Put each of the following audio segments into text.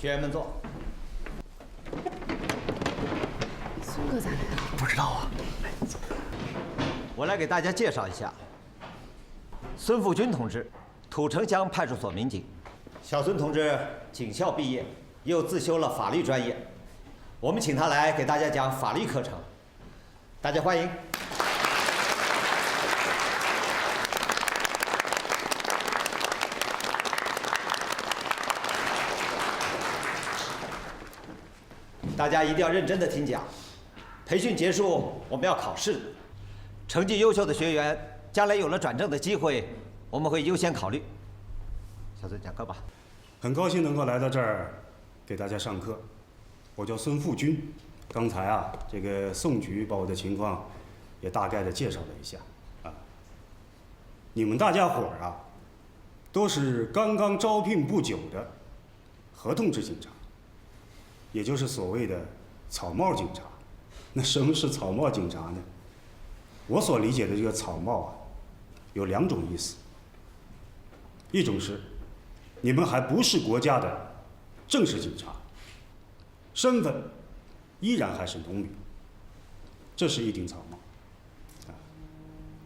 学员们坐。孙哥咋来了？不知道啊。我来给大家介绍一下，孙富军同志，土城乡派出所民警。小孙同志警校毕业，又自修了法律专业，我们请他来给大家讲法律课程，大家欢迎。大家一定要认真的听讲，培训结束我们要考试的，成绩优秀的学员将来有了转正的机会，我们会优先考虑。小孙讲课吧。很高兴能够来到这儿给大家上课，我叫孙富军。刚才啊，这个宋局把我的情况也大概的介绍了一下啊。你们大家伙儿啊，都是刚刚招聘不久的合同制警察。也就是所谓的草帽警察。那什么是草帽警察呢？我所理解的这个草帽啊，有2种意思。一种是你们还不是国家的正式警察，身份依然还是农民，这是一顶草帽。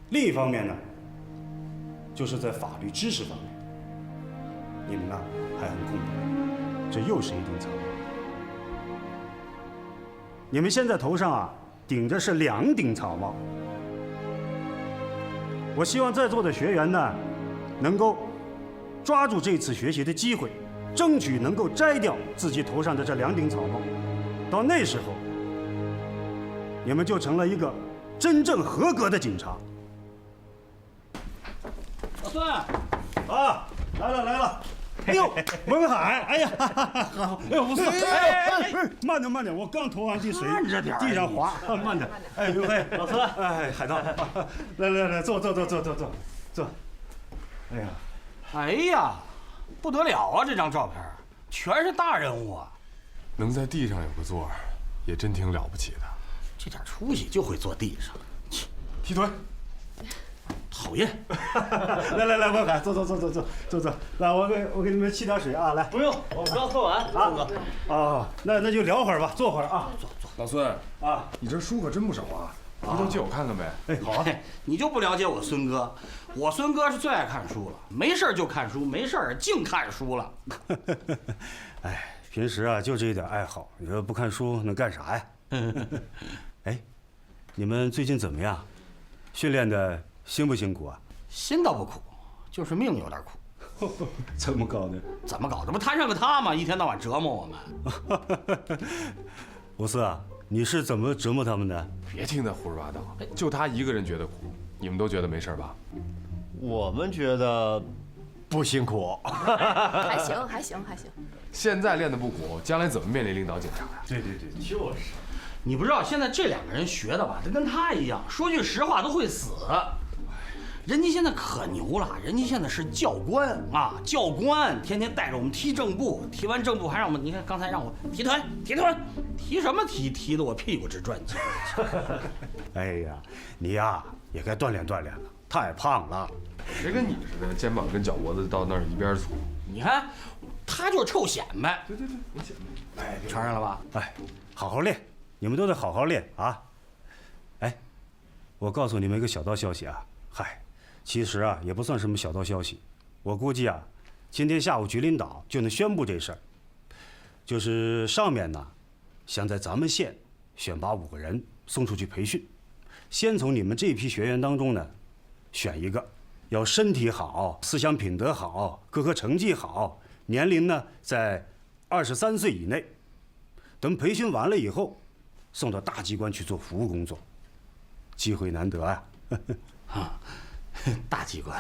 另一方面呢，就是在法律知识方面，你们呢还很空白，这又是一顶草帽。你们现在头上啊顶着是2顶草帽，我希望在座的学员呢，能够抓住这次学习的机会，争取能够摘掉自己头上的这2顶草帽。到那时候，你们就成了一个真正合格的警察。老孙，啊，来了来了。哎呦，文海，哎呀，好，哎呦，不错，哎，慢点慢点，我刚投完地水，慢着点，地上滑，慢点。哎呦嘿，老孙，哎，海盗，来，坐。哎呀，哎呀，不得了啊！这张照片全是大人物啊，能在地上有个座儿，也真挺了不起的。这点出息就会坐地上，踢腿。讨厌！来，文海，坐。来，我给你们沏点水啊，来。不用，我们刚喝完。啊，哦，那就聊会儿吧，坐会儿啊。坐。老孙啊，你这书可真不少啊，回头借我看看呗。哎，好啊。你就不了解我孙哥，我孙哥是最爱看书了，没事就看书，没事净看书了。哎，平时啊就这一点爱好，你说不看书能干啥呀？哎，你们最近怎么样？训练的辛不辛苦啊？心倒不苦，就是命有点苦。怎么搞的？怎么搞的？不摊上个他吗？一天到晚折磨我们。吴四啊，你是怎么折磨他们的？别听他胡说八道，就他一个人觉得苦，你们都觉得没事吧？我们觉得不辛苦。还行。现在练得不苦，将来怎么面临领导警察呀？对，就是。你不知道现在这2个人学的吧，这跟他一样，说句实话都会死。人家现在可牛了，人家现在是教官啊，教官天天带着我们踢正步，踢完正步还让我们，你看刚才让我踢腿，踢什么踢？踢得我屁股直转筋。哎呀，你呀也该锻炼了，太胖了。谁跟你似的，肩膀跟脚脖子到那儿一边粗？你看，他就是臭显摆。对，我显摆。哎，传上了吧？哎，好好练，你们都得好好练啊。哎，我告诉你们一个小道消息啊，嗨。其实啊，也不算什么小道消息，我估计啊，今天下午局领导就能宣布这事儿。就是上面呢，想在咱们县选拔5个人送出去培训，先从你们这批学员当中呢，选一个，要身体好、思想品德好、各科成绩好，年龄呢在23岁以内。等培训完了以后，送到大机关去做服务工作，机会难得啊。啊。大机关，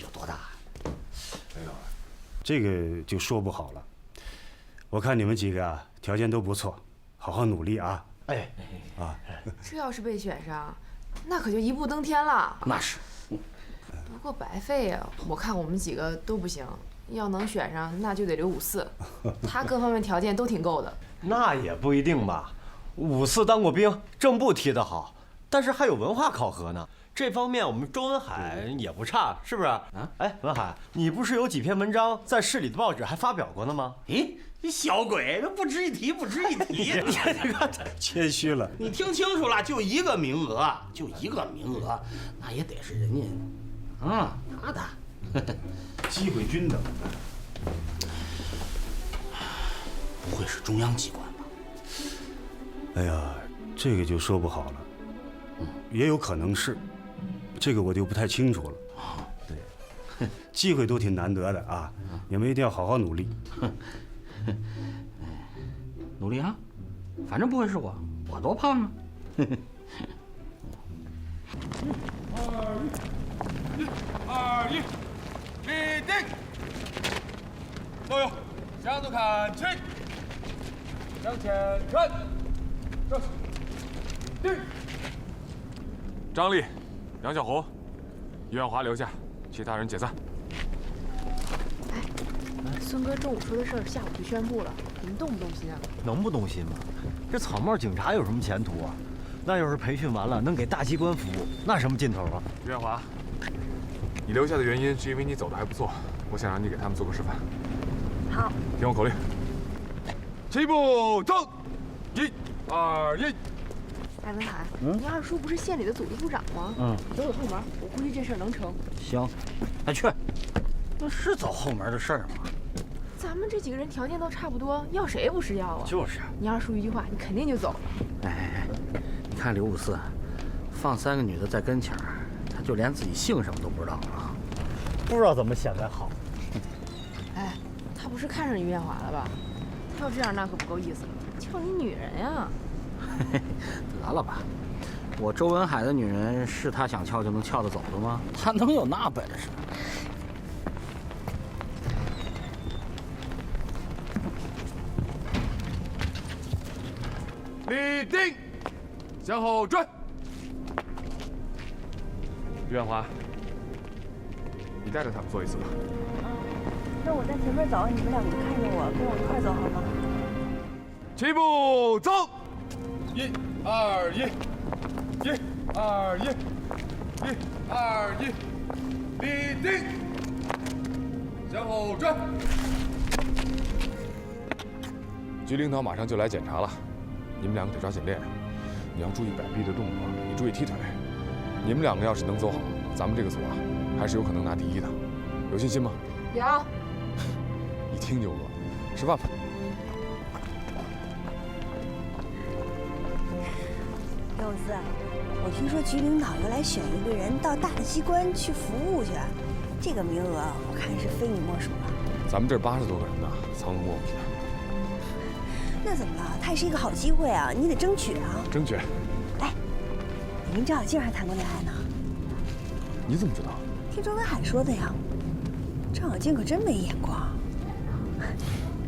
有多大？哎呦，这个就说不好了。我看你们几个啊，条件都不错，好好努力啊！哎，这要是被选上，那可就一步登天了。那是。不过白费呀，我看我们几个都不行，要能选上，那就得留54，他各方面条件都挺够的。那也不一定吧，54当过兵，正步踢得好，但是还有文化考核呢。这方面我们周文海也不差，是不是？啊，哎，文海，你不是有几篇文章在市里的报纸还发表过呢吗？咦，你小鬼，这不值一提，不值一提。你看谦虚了。你听清楚了，就一个名额，那也得是人家拿的。机会均等。不会是中央机关吧？哎呀，这个就说不好了。也有可能是，这个我就不太清楚了。对，机会都挺难得的啊，你们一定要好好努力。努力啊，反正不会是我多胖啊。2、1，立定，都有，向左看齐，向前看，站起，定。张力、杨小红、于远华留下，其他人解散。哎，孙哥中午说的事儿下午就宣布了，你们动不动心啊？能不动心吗？这草帽警察有什么前途啊？那要是培训完了能给大机关服务，那什么劲头啊？于远华，你留下的原因是因为你走的还不错，我想让你给他们做个示范。好，听我口令，起步走，1、2、1。哎，文海，你二叔不是县里的组织部长吗？走后门，我估计这事儿能成。行，那去。那是走后门的事儿吗？咱们这几个人条件都差不多，要谁不是要啊？就是。你二叔一句话，你肯定就走。哎，你看刘五四，放3个女的在跟前儿，他就连自己姓什么都不知道啊。不知道怎么显摆好。哎，他不是看上于艳华了吧？他要这样那可不够意思了，撬你女人呀！得了吧，我周文海的女人是他想撬就能撬得走的吗？他能有那本事？立定，向后转。于远华，你带着他们做一次吧。那我在前面走，你们两个看着我，跟我一块走好吗？起步走，1、2、1，1、2、1，1、2、1，立定，向后转。局领导马上就来检查了，你们两个得抓紧练。你要注意摆臂的动作，你注意踢腿。你们两个要是能走好，咱们这个组啊，还是有可能拿第1的。有信心吗？有。一听就饿，吃饭吧。刘四，我听说局领导要来选一个人到大的机关去服务去，这个名额我看是非你莫属了。咱们这80多个人呢，藏龙卧虎的。那怎么了？他也是一个好机会啊，你得争取啊！争取。哎，你跟张小静还谈过恋爱呢？你怎么知道？听周文海说的呀。张小静可真没眼光。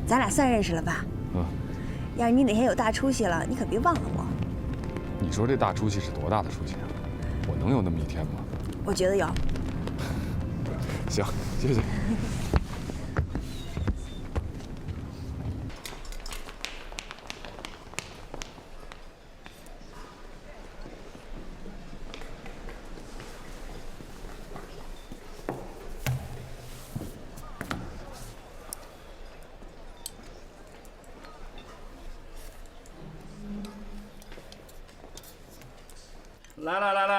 咱俩算认识了吧？要是你哪天有大出息了，你可别忘了我。你说这大出息是多大的出息啊？我能有那么一天吗？我觉得有。行，谢谢。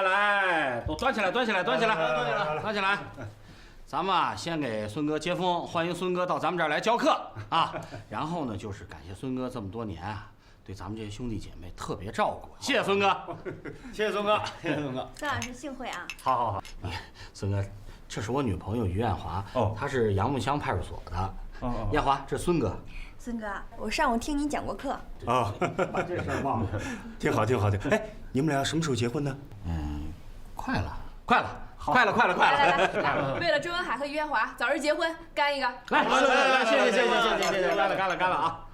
来，都端起来，端起来！咱们啊，先给孙哥接风，欢迎孙哥到咱们这儿来教课啊。然后呢，就是感谢孙哥这么多年啊，对咱们这些兄弟姐妹特别照顾。谢谢孙哥，谢谢孙哥。孙老师幸会啊！好，孙哥，这是我女朋友于艳华，她是杨木乡派出所的。艳华，这是孙哥。孙哥，我上午听你讲过课。把这事儿忘了。挺好。哎，你们俩什么时候结婚呢？快了。来，为了周文海和于艳华早日结婚，干一个！来，谢谢，干了啊！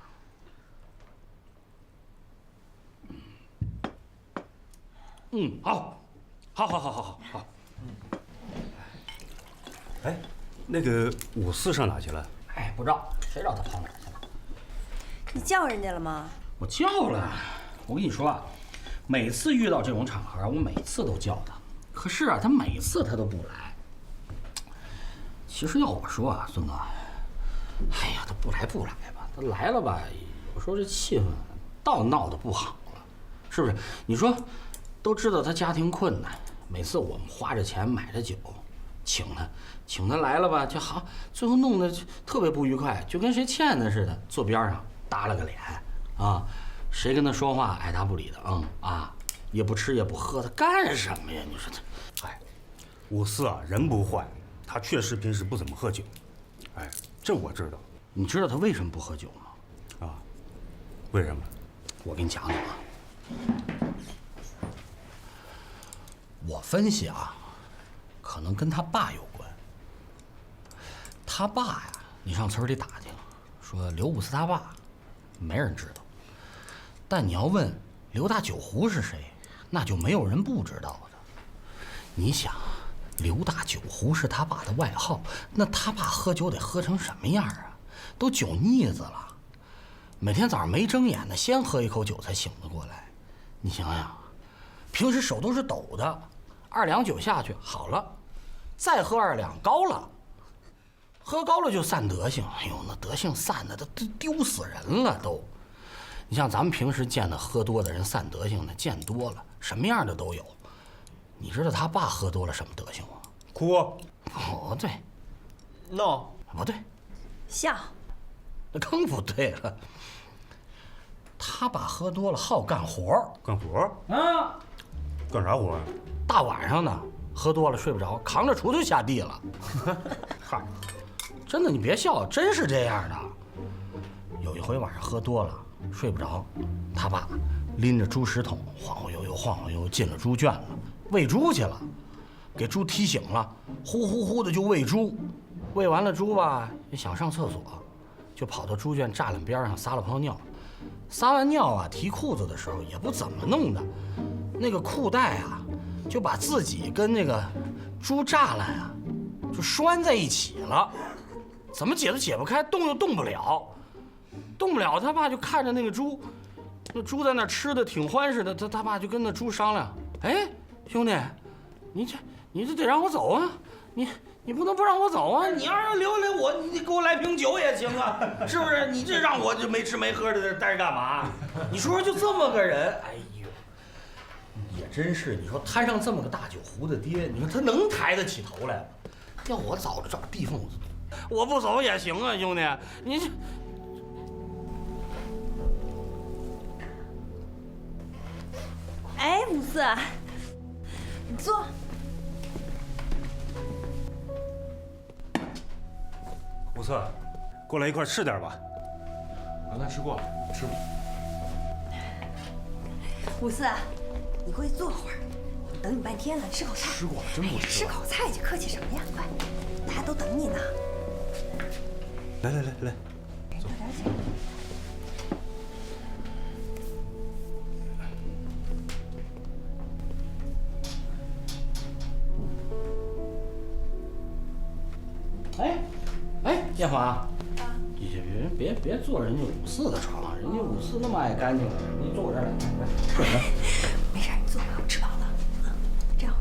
好。哎，那个五四上哪去了？哎，不知道，谁知道他跑哪儿去了？你叫人家了吗？我叫了。我跟你说啊，每次遇到这种场合，我每次都叫他，可可是啊，他每次他都不来。其实要我说啊，孙哥，哎呀，他不来吧，他来了吧，有时候这气氛倒闹得不好了，是不是？你说，都知道他家庭困难，每次我们花着钱买着酒，请他来了吧，就好，最后弄得特别不愉快，就跟谁欠的似的，坐边上耷拉个脸啊，谁跟他说话爱答不理的，也不吃也不喝，他干什么呀？你说他，哎，五四啊，人不坏，他确实平时不怎么喝酒，哎，这我知道。你知道他为什么不喝酒吗？啊，为什么？我给你讲讲啊。我分析啊，可能跟他爸有关。他爸呀，你上村里打听，说刘五四他爸，没人知道。但你要问刘大酒壶是谁，那就没有人不知道的。你想，刘大酒壶是他爸的外号，那他爸喝酒得喝成什么样啊？都酒腻子了，每天早上没睁眼呢，先喝一口酒才醒得过来。你想想，平时手都是抖的，2两酒下去好了，再喝2两高了，喝高了就散德性。哎呦，那德性散的都丢死人了都。你像咱们平时见的喝多的人散德性的见多了，什么样的都有。你知道他爸喝多了什么德行吗？哭。不对，闹，不对，笑。那更不对了。他爸喝多了好干活干活啊，干啥活？大晚上的喝多了睡不着，扛着锄头下地了。嗨，真的，你别笑，真是这样的。有一回晚上喝多了睡不着，他爸拎着猪食桶晃晃悠悠进了猪圈了，喂猪去了，给猪踢醒了，呼呼呼的就喂猪，喂完了猪吧也想上厕所，就跑到猪圈栅栏边上撒了泡尿，撒完尿啊提裤子的时候也不怎么弄的，那个裤带啊就把自己跟那个猪栅栏啊就拴在一起了，怎么解都解不开，动又动不了。他爸就看着那个猪，那猪在那吃的挺欢实的，他爸就跟那猪商量，哎，兄弟，你这得让我走啊，你不能不让我走啊，你要是留我，你给我来瓶酒也行啊，是不是？你这让我这没吃没喝的待着干嘛？你说说就这么个人，哎呦，也真是，你说摊上这么个大酒壶的爹，你说他能抬得起头来吗？要我早就找地缝，我不走也行啊，兄弟，你这。哎，五四，你坐。五四，过来一块吃点吧。刚才吃过了，吃吧。五四，你过去坐会儿，我们等你半天了，你吃口菜。吃过了，真不吃了。吃口菜去，客气什么呀？快，大家都等你呢。来，聊点酒。哎，艳华，别坐人家五四的床，人家五四那么爱干净，你坐我这儿来，坐我这儿。没事，你坐吧，我吃饱了啊。这样。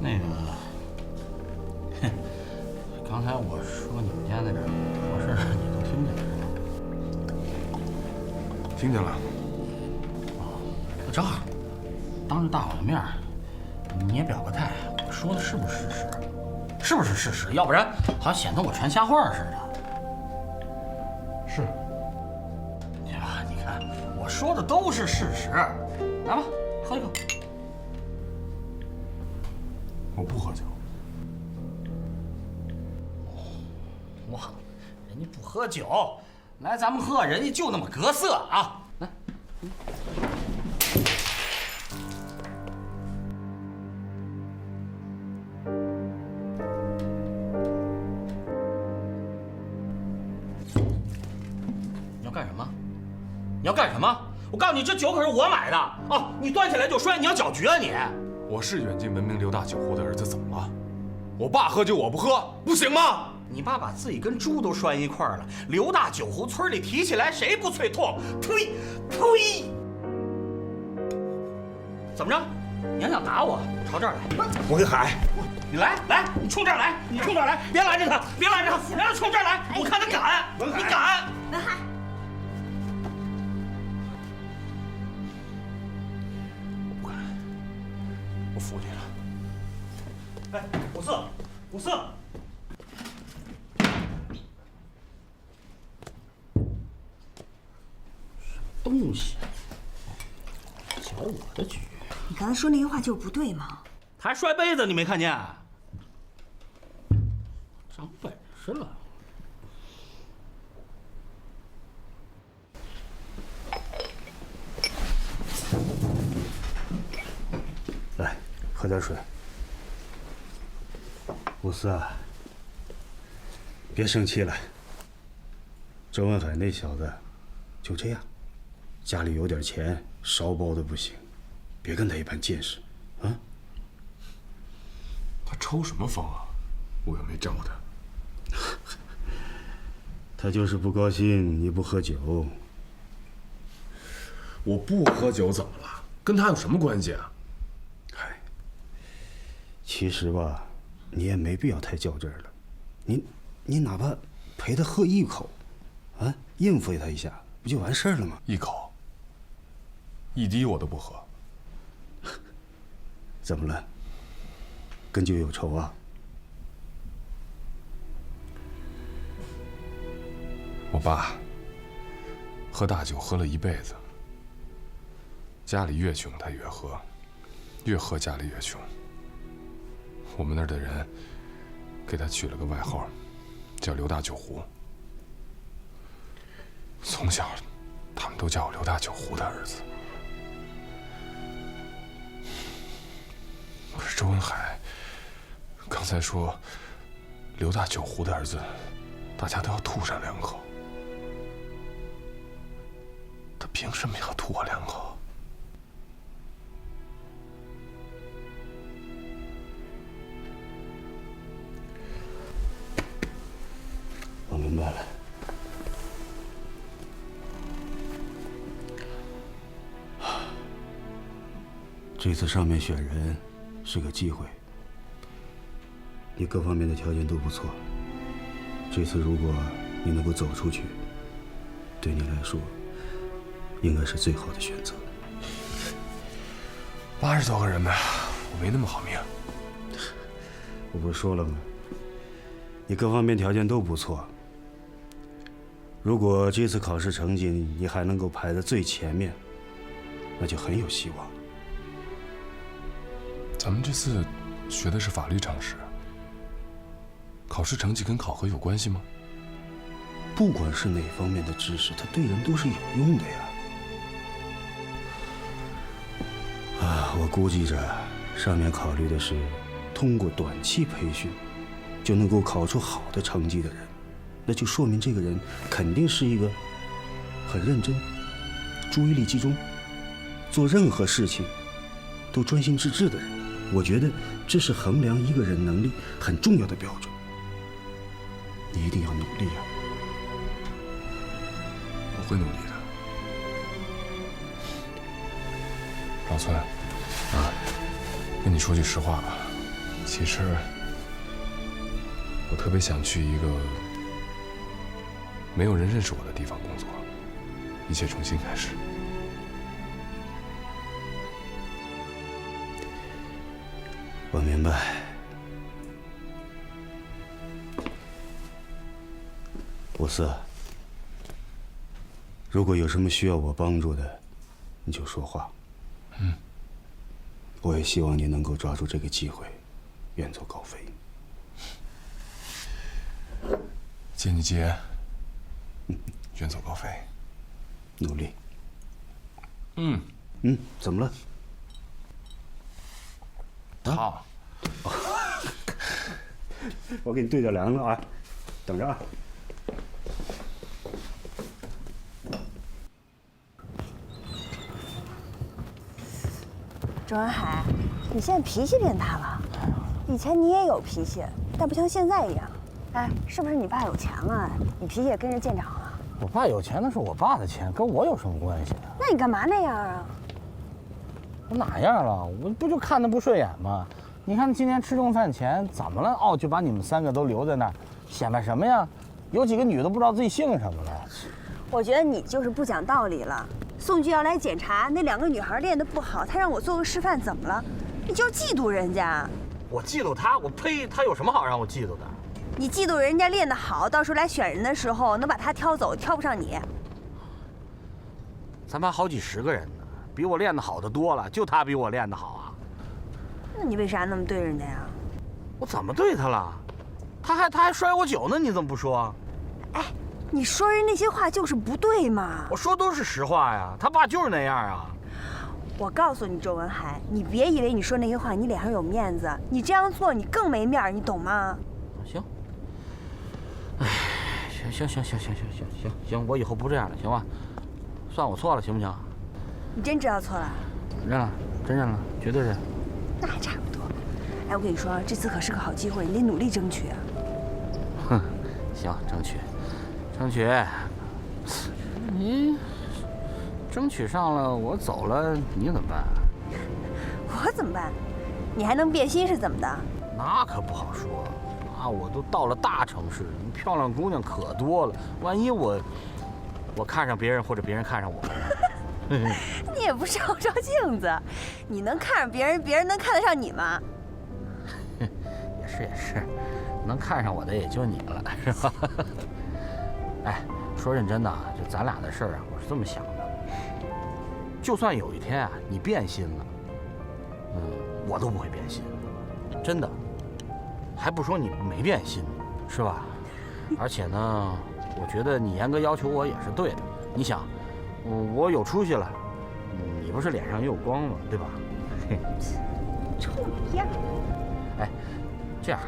那个，刚才我说你们家那点破事，你都听见了是吗？听见了。那正好，当着大伙的面，你也表个态，我说的是不是事实？是不是事实？要不然好像显得我传瞎话似的。是。对吧？你看，我说的都是事实。来吧，喝一口。我不喝酒。哇，人家不喝酒，来咱们喝，人家就那么格色啊！来，你要干什么？你要干什么？我告诉你，这酒可是我买的啊！你端起来就摔，你要搅局啊你！我是远近闻名刘大酒壶的儿子，怎么了？我爸喝酒我不喝，不行吗？你爸把自己跟猪都拴一块儿了，刘大九湖村里提起来谁不脆痛？呸呸！怎么着？你还想打我？朝这儿来！文海，你来，你冲这儿来，你冲这儿来，别拦着他，别拦着他，让他冲这儿来，我看他敢，你敢！文海，不敢，我服你了。哎，五四，东西，搅我的局。你刚才说那些话就是不对吗？他还摔杯子，你没看见？长本事了。来，喝点水。五四啊，别生气了。周文海那小子就这样，家里有点钱，烧包的不行，别跟他一般见识，啊？他抽什么风啊？我又没招他。他就是不高兴你不喝酒。我不喝酒怎么了？跟他有什么关系啊？嗨，其实吧，你也没必要太较真儿了。你哪怕陪他喝一口，啊，应付他一下，不就完事儿了吗？一口，一滴我都不喝。怎么了？跟酒有仇啊？我爸喝大酒喝了一辈子，家里越穷他越喝，越喝家里越穷。我们那儿的人给他取了个外号，叫刘大酒壶。从小，他们都叫我刘大酒壶的儿子。可是周文海刚才说，刘大酒壶的儿子，大家都要吐上2口。他凭什么要吐我2口？我明白了。这次上面选人是个机会，你各方面的条件都不错。这次如果你能够走出去，对你来说应该是最好的选择。80多个人呢，我没那么好命。我不是说了吗？你各方面条件都不错。如果这次考试成绩你还能够排在最前面，那就很有希望。咱们这次学的是法律常识，考试成绩跟考核有关系吗？不管是哪方面的知识，它对人都是有用的呀。啊，我估计着上面考虑的是通过短期培训就能够考出好的成绩的人，那就说明这个人肯定是一个很认真、注意力集中、做任何事情都专心致志的人。我觉得这是衡量一个人能力很重要的标准。你一定要努力啊！我会努力的。老孙，跟你说句实话吧，其实我特别想去一个没有人认识我的地方工作，一切重新开始。我明白。五四，如果有什么需要我帮助的，你就说话。我也希望你能够抓住这个机会，远走高飞。接你接，远走高飞。努力。嗯，怎么了？好，我给你对着凉了啊，等着啊。周文海，你现在脾气变大了。以前你也有脾气，但不像现在一样。哎，是不是你爸有钱了？你脾气也跟着见长了？我爸有钱那是我爸的钱，跟我有什么关系啊？那你干嘛那样啊？我哪样了？我不就看他不顺眼吗？你看今天吃中饭前怎么了？哦，就把你们3个都留在那儿，显摆什么呀？有几个女的不知道自己姓什么了。我觉得你就是不讲道理了。宋局要来检查，那2个女孩练得不好，他让我做个示范，怎么了？你就嫉妒人家？我嫉妒他？我呸！他有什么好让我嫉妒的？你嫉妒人家练得好，到时候来选人的时候能把他挑走，挑不上你。咱班好几10个人呢，比我练得好的多了，就他比我练得好啊。那你为啥那么对人家呀？我怎么对他了？他还摔我酒呢，你怎么不说？哎，你说人那些话就是不对嘛。我说都是实话呀，他爸就是那样啊。我告诉你，周文海，你别以为你说那些话你脸上有面子，你这样做你更没面儿，你懂吗？行。哎，行，我以后不这样了，行吧？算我错了，行不行？你真知道错了？认了，真认了，绝对认。那还差不多。哎，我跟你说，这次可是个好机会，你得努力争取啊。哼，行，争取。你争取上了，我走了，你怎么办？我怎么办？你还能变心是怎么的？那可不好说。啊，我都到了大城市，漂亮姑娘可多了，万一我看上别人，或者别人看上我。你也不照照镜子，你能看上别人，别人能看得上你吗？也是，能看上我的也就你了，是吧？哎，说认真的啊，就咱俩的事儿啊，我是这么想的，就算有一天啊你变心了，我都不会变心，真的，还不说你没变心，是吧？而且呢，我觉得你严格要求我也是对的。你想，我有出息了，你不是脸上也有光吗？对吧？臭样！哎，这样，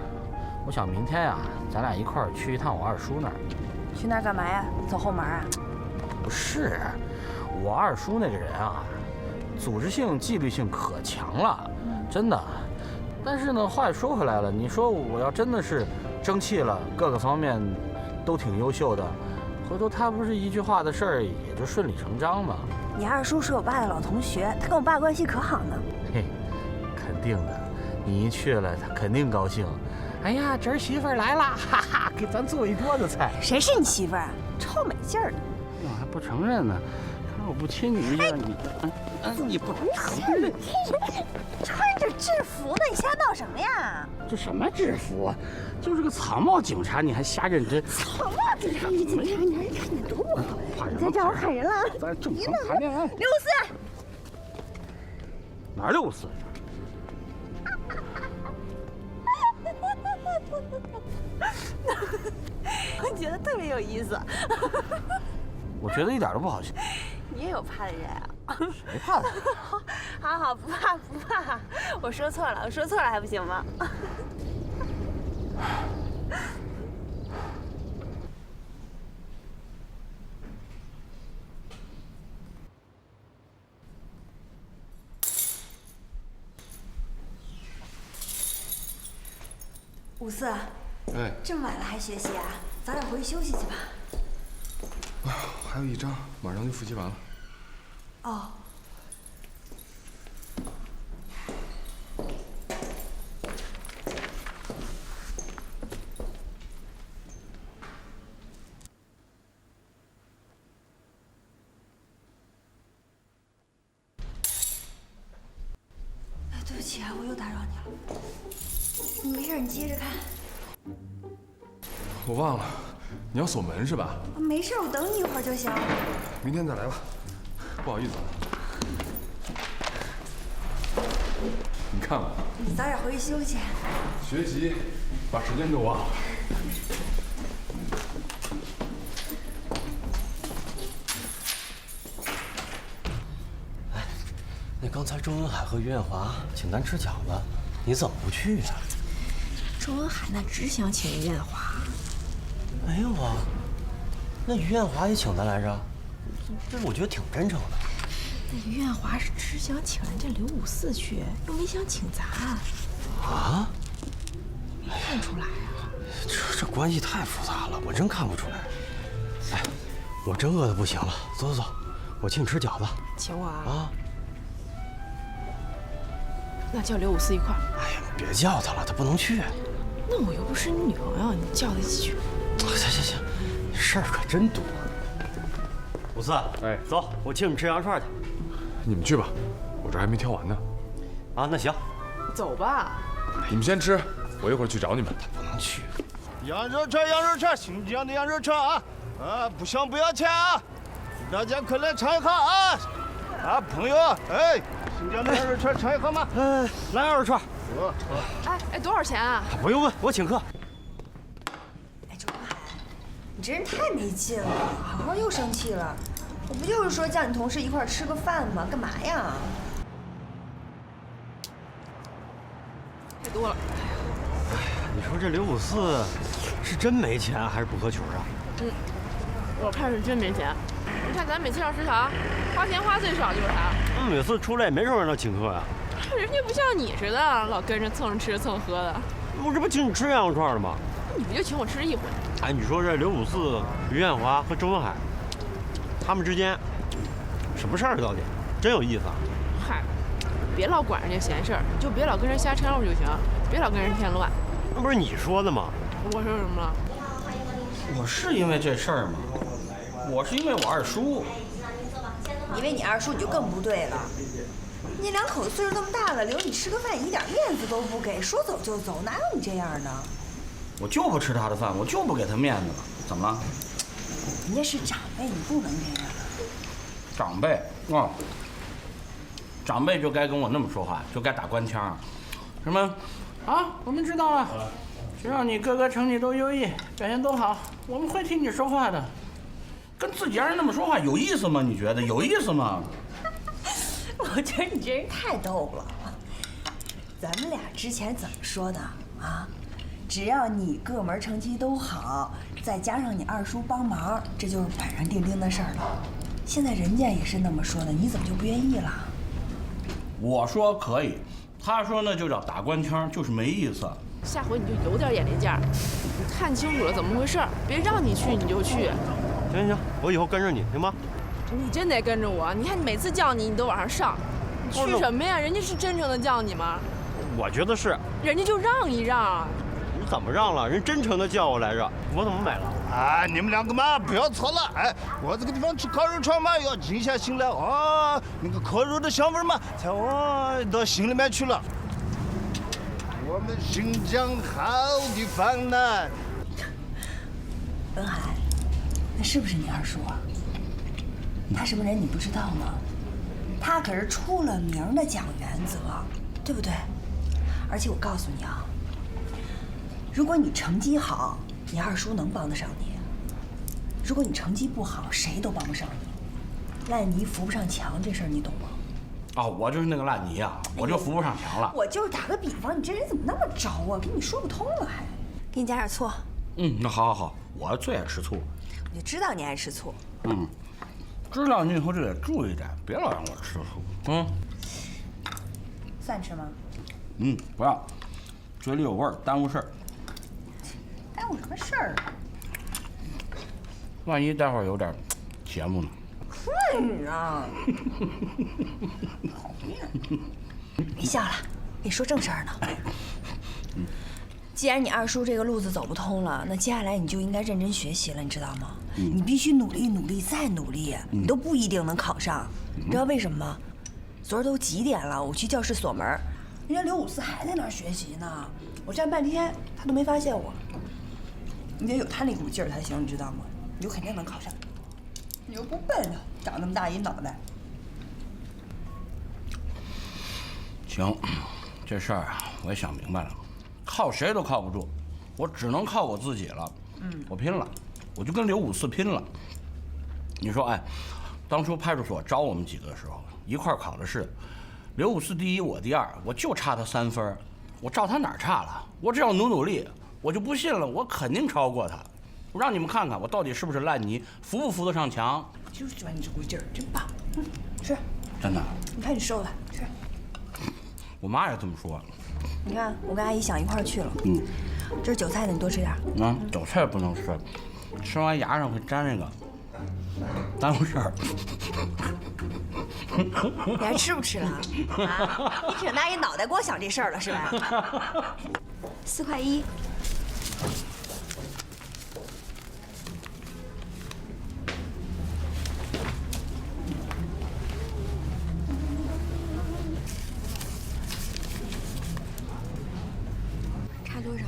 我想明天呀，咱俩一块儿去一趟我二叔那儿。去那儿干嘛呀？走后门啊？不是，我二叔那个人啊，组织性、纪律性可强了，真的。但是呢，话也说回来了，你说我要真的是争气了，各个方面都挺优秀的，回头他不是一句话的事儿，也就顺理成章嘛。你二叔是我爸的老同学，他跟我爸关系可好呢。嘿，肯定的，你一去了，他肯定高兴。哎呀，侄儿媳妇儿来了，哈哈，给咱做一桌子菜。谁是你媳妇儿？臭没劲儿的！我还不承认呢，看我不亲你一下，你不承认？穿着制服呢，你瞎闹什么呀？这什么制服啊？就是个草帽警察，你还瞎认真？草帽警察，你警察，你还看你多不好！你在这儿喊人了！咱正常谈恋爱。刘四，哪儿刘四？我觉得特别有意思。我觉得一点都不好笑。你也有怕的人啊？谁怕他？好，不怕。我说错了还不行吗？五四，哎，这么晚了还学习啊？早点回去休息去吧。还有1章，马上就复习完了。哦。哎，对不起啊，我又打扰你了。你没事，你接着看。我忘了，你要锁门是吧？没事，我等你一会儿就行。明天再来吧，不好意思啊。你看我，你早点回去休息。学习把时间都忘了。那刚才周文海和于艳华请咱吃饺子，你怎么不去呀？周文海那只想请于艳华。没有啊，那于艳华也请咱来着，这我觉得挺真诚的。那于艳华是只想请人家刘五四去，又没想请咱。啊？没看出来啊？这关系太复杂了，我真看不出来。哎，我真饿得不行了，走走走，我请你吃饺子。请我啊？啊？那叫刘五四一块儿。哎呀，别叫他了，他不能去。那我又不是你女朋友，你叫他一起去。行行行，事儿可真多。五四，哎，走，我请你吃羊肉串去。你们去吧，我这还没挑完呢。啊，那行，走吧。你们先吃，我一会儿去找你们。不能去。羊肉串，新疆的羊肉串啊！不香不要钱啊！大家快来尝一下啊！朋友，哎，新疆的羊肉串尝一下吗？来羊肉串。哎，多少钱啊？不用问，我请客。哎，周海，你这人太没劲了，好好又生气了。我不就是说叫你同事一块儿吃个饭吗？干嘛呀？太多了。你说这刘五四是真没钱还是不合群啊？我看是真没钱。你看咱每次上食堂，花钱花最少就是他。每次出来也没少让他请客呀。人家不像你似的，老跟着蹭吃蹭喝的。我这不请你吃羊肉串了吗？你不就请我吃一回？哎，你说这刘五四、于艳华和周文海，他们之间什么事儿到底？真有意思啊！嗨，别老管人家闲事儿，就别老跟人瞎掺和就行，别老跟人添乱。那不是你说的吗？我说什么了？我是因为这事儿吗？我是因为我二叔。因为你二叔你就更不对了。你两口子岁数那么大了，留你吃个饭一点面子都不给，说走就走，哪有你这样的？我就不吃他的饭，我就不给他面子了。怎么了？人家是长辈，你不能这样。长辈啊，长辈就该跟我那么说话，就该打官腔。什么？啊，我们知道了。只要你哥哥成绩都优异，表现都好，我们会替你说话的。跟自己家人那么说话有意思吗？你觉得有意思吗？我觉得你这人太逗了。咱们俩之前怎么说的啊？只要你各门成绩都好，再加上你二叔帮忙，这就是板上钉钉的事儿了。现在人家也是那么说的，你怎么就不愿意了？我说可以，他说那就叫打官腔，就是没意思。下回你就有点眼力劲儿，你看清楚了怎么回事儿，别让你去你就去。行行，我以后跟着你，行吗？你真得跟着我，你看你每次叫你，你都往上上，你去什么呀？人家是真诚的叫你吗？我觉得是。人家就让一让。你怎么让了？人真诚的叫我来着，我怎么美了？哎，你们两个嘛，不要吵了。哎，我这个地方吃烤肉串嘛，要静下心来啊，那个烤肉的香味嘛，才到心里面去了。我们新疆好地方呢。文海，那是不是你二叔啊？他什么人你不知道吗？他可是出了名的讲原则，对不对？而且我告诉你啊，如果你成绩好，你二叔能帮得上你；如果你成绩不好，谁都帮不上你。烂泥扶不上墙这事儿你懂吗？啊，我就是那个烂泥呀，我就扶不上墙了。我就是打个比方，你这人怎么那么着啊？跟你说不通了还。给你加点醋。那好，我最爱吃醋。我就知道你爱吃醋。知道你以后就得注意点，别老让我吃醋。饭吃吗？不要，嘴里有味儿，耽误事儿。耽误什么事儿啊？万一待会儿有点节目呢？困啊！别笑了，跟你说正事儿呢。既然你二叔这个路子走不通了，那接下来你就应该认真学习了，你知道吗？你必须努力再努力，你都不一定能考上。你知道为什么吗？昨儿都几点了？我去教室锁门，人家刘五四还在那儿学习呢。我站半天，他都没发现我。你得有他那股劲儿才行，你知道吗？你就肯定能考上。你又不笨呢，长那么大一脑袋。行，这事儿啊，我也想明白了，靠谁都靠不住，我只能靠我自己了。我拼了，我就跟刘五四拼了。你说，当初派出所招我们几个的时候，一块儿考的试，刘五四第一，我第二，我就差他3分，我照他哪儿差了？我只要努力，我就不信了，我肯定超过他。我让你们看看我到底是不是烂泥，扶不扶得上墙。就是喜欢你这股劲儿，真棒。吃。真的？你看你瘦的，吃。我妈也这么说。你看，我跟阿姨想一块儿去了。这是韭菜的，你多吃点。啊，韭菜不能吃，吃完牙上会粘那个，耽误事儿。你还吃不吃了？啊，你挺大一脑袋光想这事儿了是吧？4块1。差多少？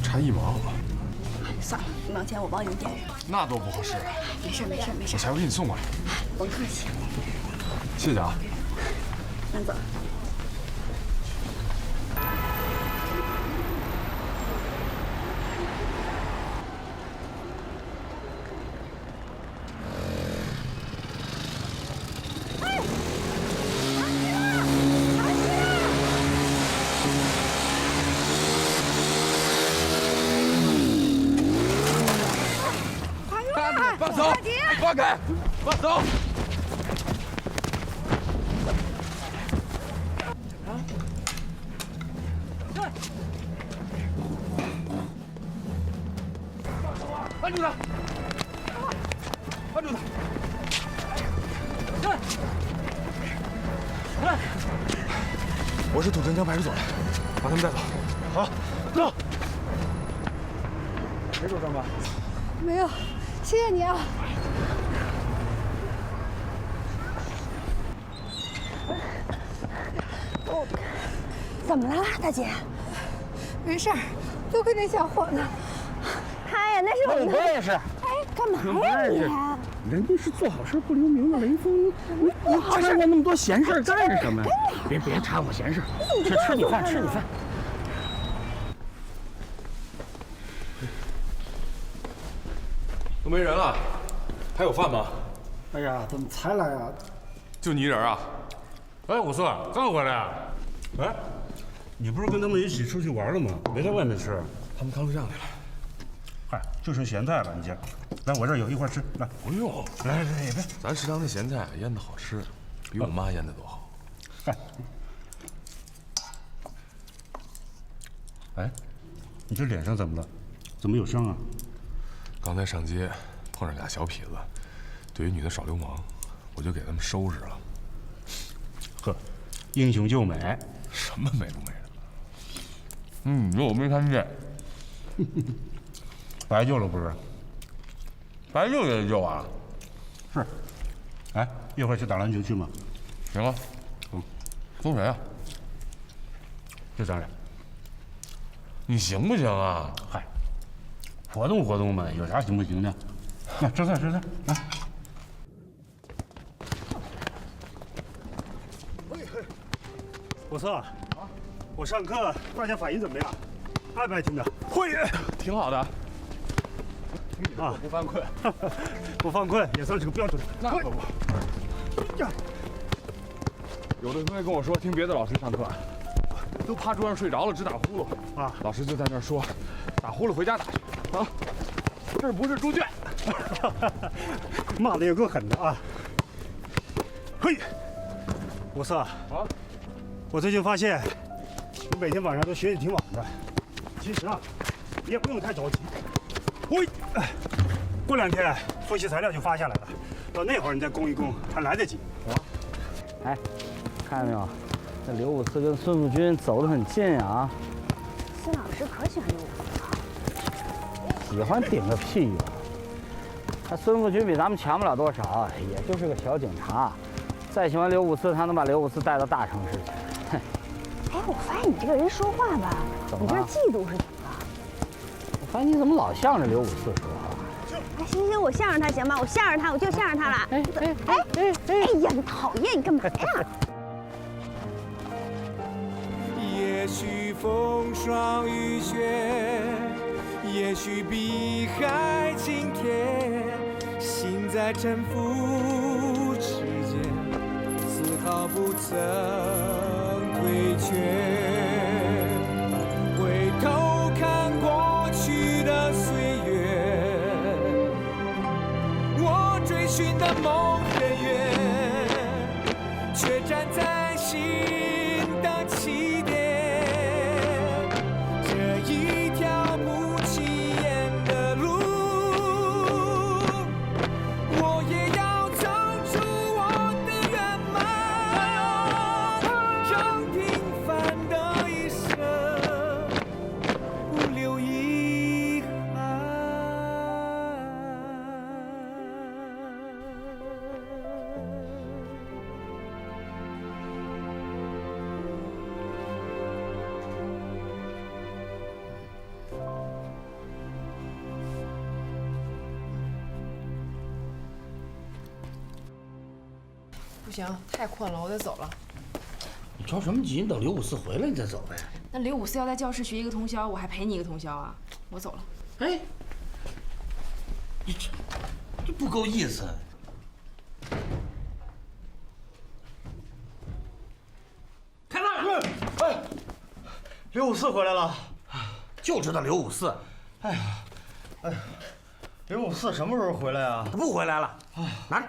差1毛。算了，1毛钱我帮你垫上。那多不合适。没事没事没事，我下回给你送过来。甭客气。谢谢啊。慢走。放手！放开！放手！按住他！按住他！我是土城乡派出所的，把他们带走。好，走。没受伤吧？没有，谢谢你啊。怎么了，大姐？没事儿，多亏那小伙子。他呀，那是我们。我也是。哎，干嘛呀你？人家是做好事不留名的雷锋，你掺和那么多闲事干什么呀？别掺和闲事，吃你饭，吃你饭。都没人了，还有饭吗？哎呀，怎么才来啊？就你一人啊？哎，五四刚回来啊？哎，你不是跟他们一起出去玩了吗？没在外面吃？他们看录像去了。嗨，就剩咸菜了，你先来我这儿有，一块吃。来，不用，来，别。咱食堂的咸菜腌的好吃，比我妈腌的都好。哎，你这脸上怎么了？怎么有伤啊？刚才上街碰上俩小痞子，对一女的耍流氓，我就给他们收拾了。呵，英雄救美，什么美不美的？你说我没看见，白救了不是？白救也得救啊！是。哎，一会儿去打篮球去吗？行啊。送谁啊？就咱俩。你行不行啊？嗨，活动活动嘛，有啥行不行的？来，吃菜，来。我说，我上课大家反应怎么样？爱不爱听的？会，挺好的。啊，不犯困，不犯困也算是个标准。那可不。有的同学跟我说，听别的老师上课，都趴桌上睡着了，只打呼噜啊。老师就在那儿说，打呼噜回家打去啊。这不是猪圈。骂的也够狠的啊！嘿，我说啊，我最近发现你每天晚上都学习挺晚的。其实啊，你也不用太着急。喂，过2天复习材料就发下来了，到那会儿你再攻一攻，还来得及。哎，看见没有？这刘武四跟孙富军走得很近啊。孙老师可喜欢刘武四了。喜欢顶个屁用！他孙富军比咱们强不了多少，也就是个小警察。再喜欢刘武四，他能把刘武四带到大城市去。哼！哎，我发现你这个人说话吧，你这是嫉妒是怎么了？我发现你怎么老向着刘武四说话？哎，行，我向着他行吗？我向着他，我就向着他了。哎呀，你讨厌，你干嘛呀？也许风霜雨雪，也许碧海晴天，心在沉浮之间，丝毫不曾退却。回头看过去的岁月，我追寻的梦很远，却站在新的起点。不行，太困了，我得走了。你着什么急？你等刘五四回来你再走呗。那刘五四要在教室学一个通宵，我还陪你一个通宵啊！我走了。哎，你这不够意思。开门！哎，刘五四回来了，就知道刘五四。哎呀，哎呀，刘五四什么时候回来啊？他不回来了。拿着。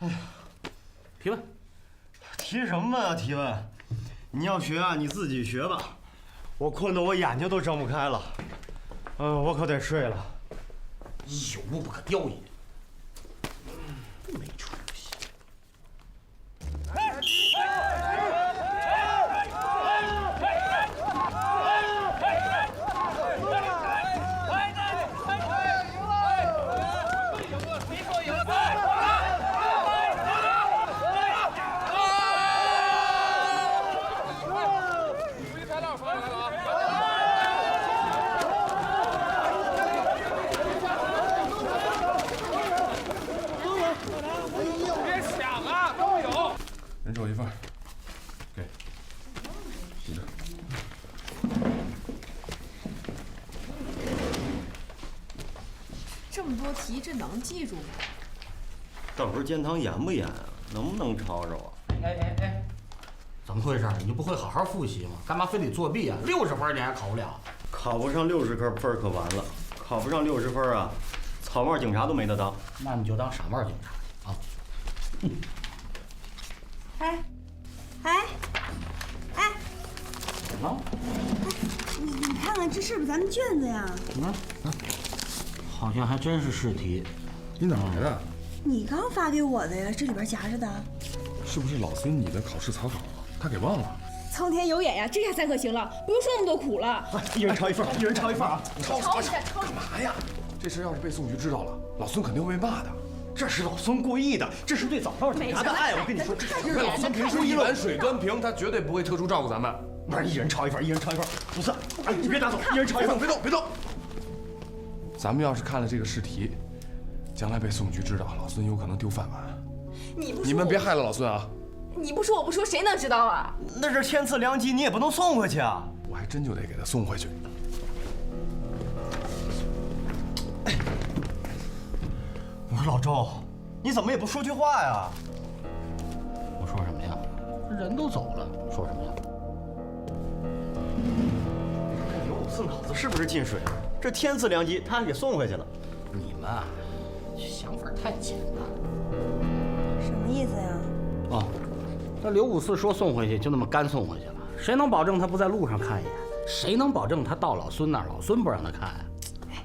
哎呀，提问。提什么啊？提问？你要学啊，你自己学吧。我困得我眼睛都睁不开了。我可得睡了。有目不可雕也。没出息。人手一份，给，记着。这么多题，这能记住吗？到时候监堂严不严啊？能不能抄着啊？哎，怎么回事？你不会好好复习吗？干嘛非得作弊啊？60分你还考不了？考不上60分可完了，考不上60分啊，草帽警察都没得当。那你就当傻帽警察啊！啊！你看看这是不是咱们卷子呀？好像还真是试题。你哪来的？你刚发给我的呀，这里边夹着的。是不是老孙你的考试草稿？他给忘了。苍天有眼呀，这下才可行了，不用说那么多苦了。一人抄一份，一人抄一份啊！抄干嘛呀？这事要是被宋局知道了，老孙肯定会被骂的。这是老孙故意的，这是对早上警察的爱。我跟你说，因为老孙平时一碗水端平，他绝对不会特殊照顾咱们。不是一人抄一份，一人抄一份。不是，哎，你别拿走，一人抄一份。别动，别动！咱们要是看了这个试题，将来被宋局知道，老孙有可能丢饭碗。你们别害了老孙啊！你不说我不说，谁能知道啊？那是天赐良机，你也不能送回去啊！我还真就得给他送回去。我说老周，你怎么也不说句话呀？我说什么呀？人都走了，说什么呀？刘五四脑子是不是进水了？这天赐良机，他还给送回去了。你们啊，想法太简单。什么意思呀？哦，那刘五四说送回去，就那么干送回去了。谁能保证他不在路上看一眼？谁能保证他到老孙那儿，老孙不让他看啊？哎，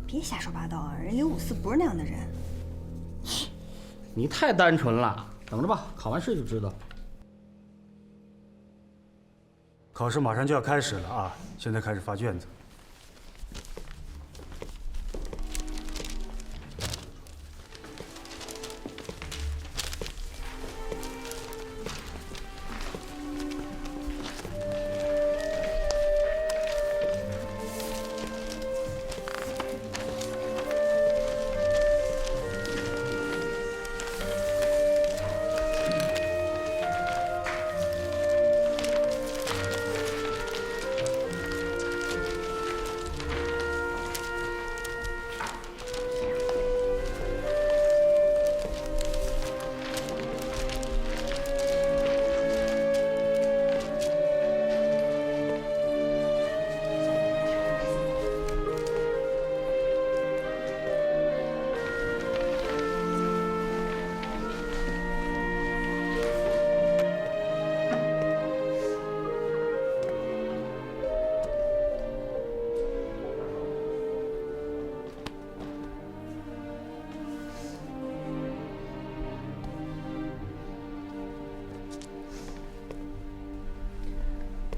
别瞎说八道啊！人刘五四不是那样的人。你太单纯了，等着吧，考完试就知道。考试马上就要开始了啊！现在开始发卷子。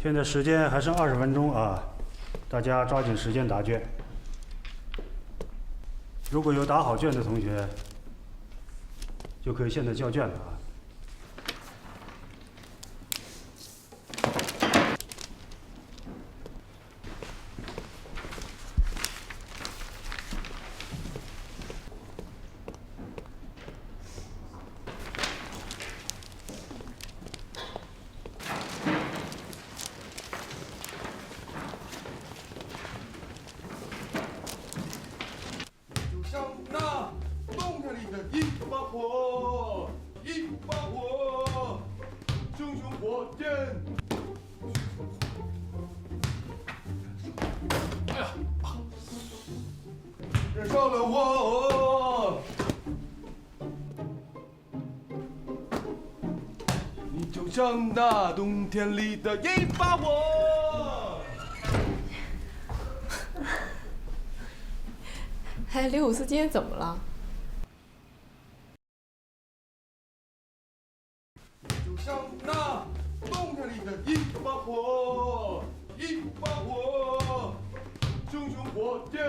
现在时间还剩20分钟啊，大家抓紧时间答卷。如果有答好卷的同学，就可以现在交卷了啊。火，一把火，熊熊火焰。哎呀，燃烧了我，你就像那冬天里的一把火。哎，刘五四今天怎么了？就像那冬天里的一把火，一把火，熊熊火焰。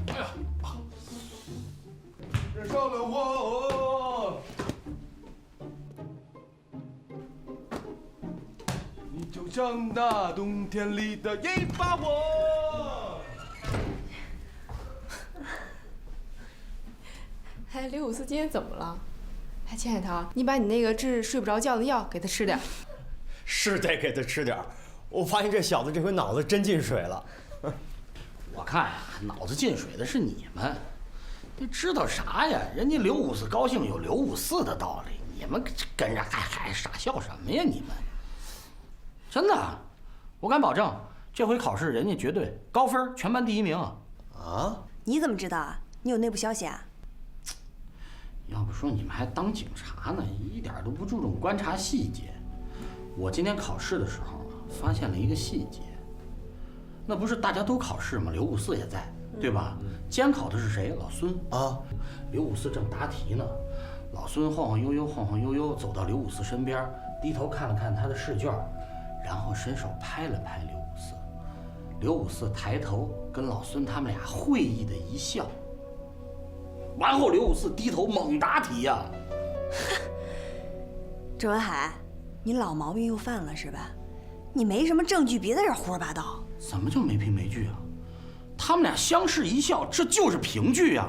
哎呀，燃烧了我，你就像那冬天里的一把火。哎，刘五四今天怎么了？哎，钱海涛，你把你那个治睡不着觉的药给他吃点。是得给他吃点儿。我发现这小子这回脑子真进水了。我看呀，脑子进水的是你们，你知道啥呀？人家刘五四高兴有刘五四的道理，你们跟着还傻笑什么呀？你们真的，我敢保证，这回考试人家绝对高分，全班第1名。啊？你怎么知道啊？你有内部消息啊？要不说你们还当警察呢，一点都不注重观察细节。我今天考试的时候啊，发现了一个细节。那不是大家都考试吗？刘五四也在，对吧？监考的是谁？老孙啊。刘五四正答题呢，老孙晃晃悠悠，晃晃悠悠走到刘五四身边，低头看了看他的试卷，然后伸手拍了拍刘五四。刘五四抬头跟老孙他们俩会意的一笑。完后，刘五四低头猛答题呀。周文海，你老毛病又犯了是吧？你没什么证据，别在这胡说八道。怎么就没凭没据啊？他们俩相视一笑，这就是凭据呀，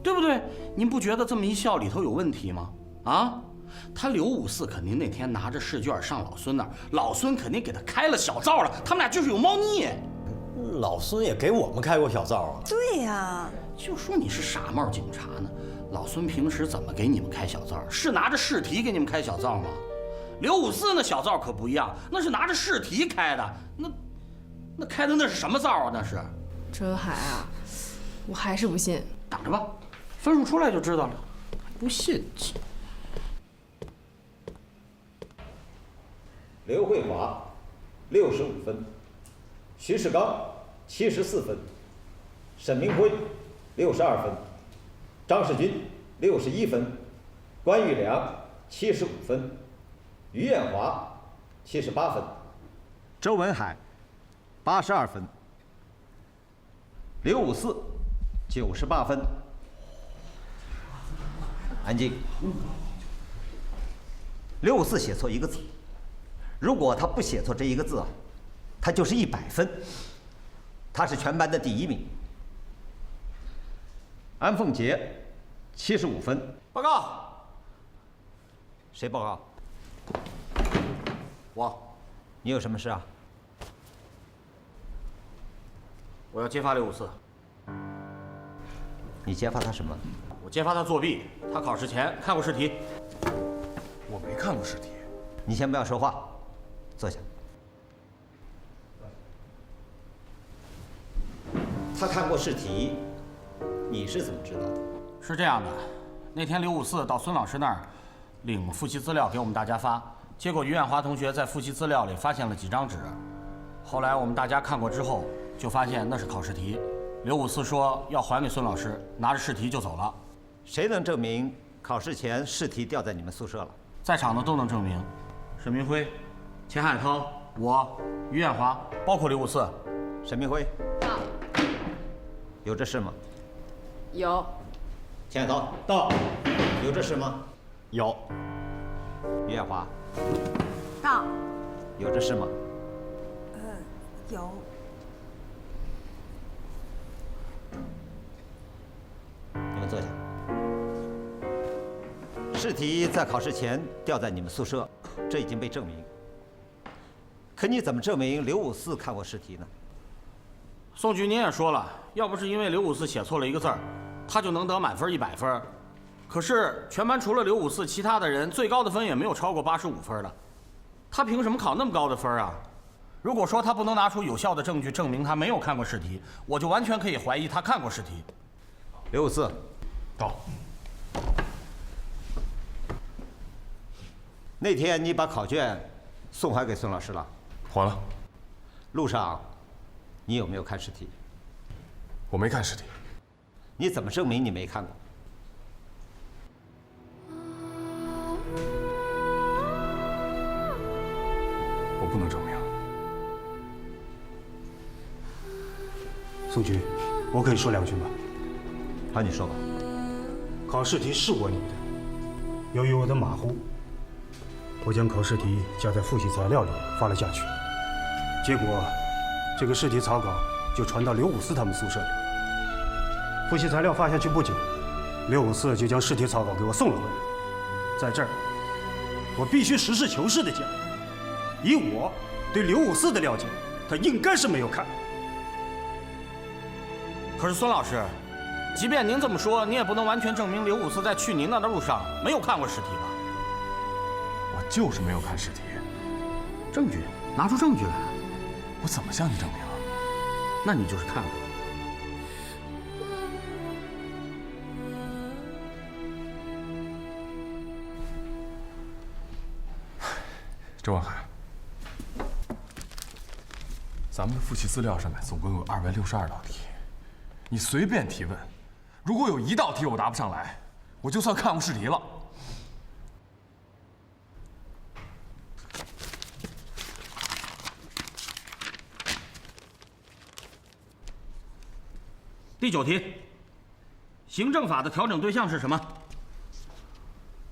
对不对？您不觉得这么一笑里头有问题吗？啊，他刘五四肯定那天拿着试卷上老孙那儿，老孙肯定给他开了小灶了，他们俩就是有猫腻。老孙也给我们开过小灶啊。对呀，就说你是傻帽警察呢。老孙平时怎么给你们开小灶？是拿着试题给你们开小灶吗？刘五四那小灶可不一样，那是拿着试题开的，那开的那是什么灶啊？那是。周文海啊，我还是不信。等着吧，分数出来就知道了。还不信？刘慧华65分，徐世刚74分，沈明辉62分，张世军61分，关玉良75分，于艳华78分，周文海82分，刘五四98分。安静。刘五四写错一个字，如果他不写错这一个字啊，他就是100分，他是全班的第1名。安凤杰75分。报告。谁报告？我。你有什么事啊？我要揭发刘五四。你揭发他什么？我揭发他作弊。他考试前看过试题。我没看过试题。你先不要说话，坐下。他看过试题，你是怎么知道的？是这样的，那天刘五四到孙老师那儿领复习资料给我们大家发，结果于艳华同学在复习资料里发现了几张纸，后来我们大家看过之后，就发现那是考试题。刘五四说要还给孙老师，拿着试题就走了。谁能证明考试前试题掉在你们宿舍了？在场的都能证明。沈明辉、钱海涛、我、于艳华，包括刘五四。沈明辉。到。有这事吗？有。钱海涛。到。有这事吗？有。于艳华。到。有这事吗？有。你们坐下。试题在考试前掉在你们宿舍，这已经被证明。可你怎么证明刘五四看过试题呢？宋局，您也说了，要不是因为刘五四写错了一个字儿，他就能得满分100分。可是全班除了刘五四，其他的人最高的分也没有超过85分的。他凭什么考那么高的分啊？如果说他不能拿出有效的证据证明他没有看过试题，我就完全可以怀疑他看过试题。刘五四，到。那天你把考卷送还给孙老师了？还了。路上，你有没有看试题？我没看试题。你怎么证明你没看过？我不能证明。宋局，我可以说2句吗？好，你说吧。考试题是我拟的，由于我的马虎，我将考试题加在复习材料里发了下去，结果这个试题草稿就传到刘五四他们宿舍里。复习材料发下去不久，刘五四就将试题草稿给我送了回来。在这儿，我必须实事求是地讲，以我对刘五四的了解，他应该是没有看。可是孙老师，即便您这么说，你也不能完全证明刘五四在去您那的路上没有看过试题吧？我就是没有看试题。证据，拿出证据来。我怎么向你证明啊？那你就是看了。周文海，咱们的复习资料上面总共有262道题，你随便提问，如果有1道题我答不上来，我就算看过试题了。第9题，行政法的调整对象是什么？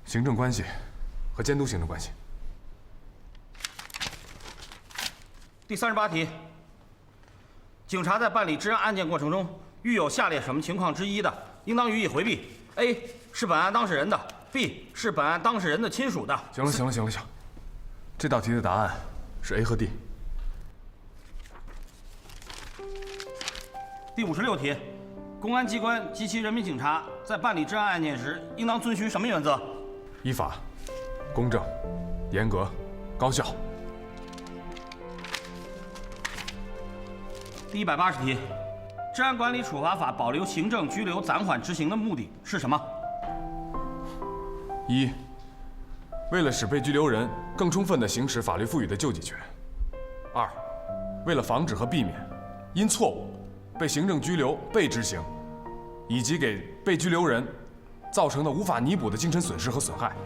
行政关系和监督行政关系。第38题，警察在办理治安案件过程中，遇有下列什么情况之一的，应当予以回避 ：A 是本案当事人的 ，B 是本案当事人的亲属的。行了，这道题的答案是 A 和 D。第56题，公安机关及其人民警察在办理治安案件时，应当遵循什么原则？依法、公正、严格、高效。第180题，治安管理处罚法保留行政拘留暂缓执行的目的是什么？1. 为了使被拘留人更充分地行使法律赋予的救济权。2. 为了防止和避免因错误被行政拘留被执行，以及给被拘留人造成的无法弥补的精神损失和损害。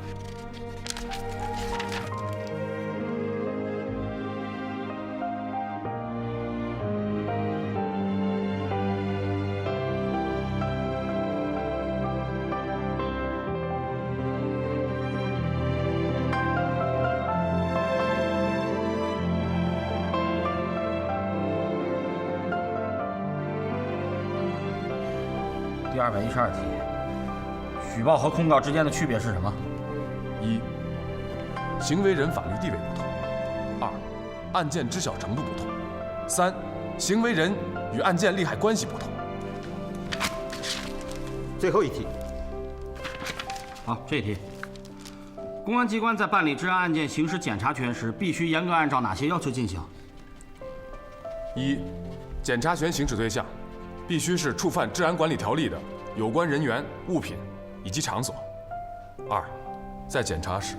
第212题，举报和控告之间的区别是什么？1. 行为人法律地位不同。2. 案件知晓程度不同。3. 行为人与案件利害关系不同。最后一题。好，这一题，公安机关在办理治安案件行使检察权时，必须严格按照哪些要求进行？1. 检察权行使对象必须是触犯治安管理条例的有关人员、物品以及场所。2. 在检查时，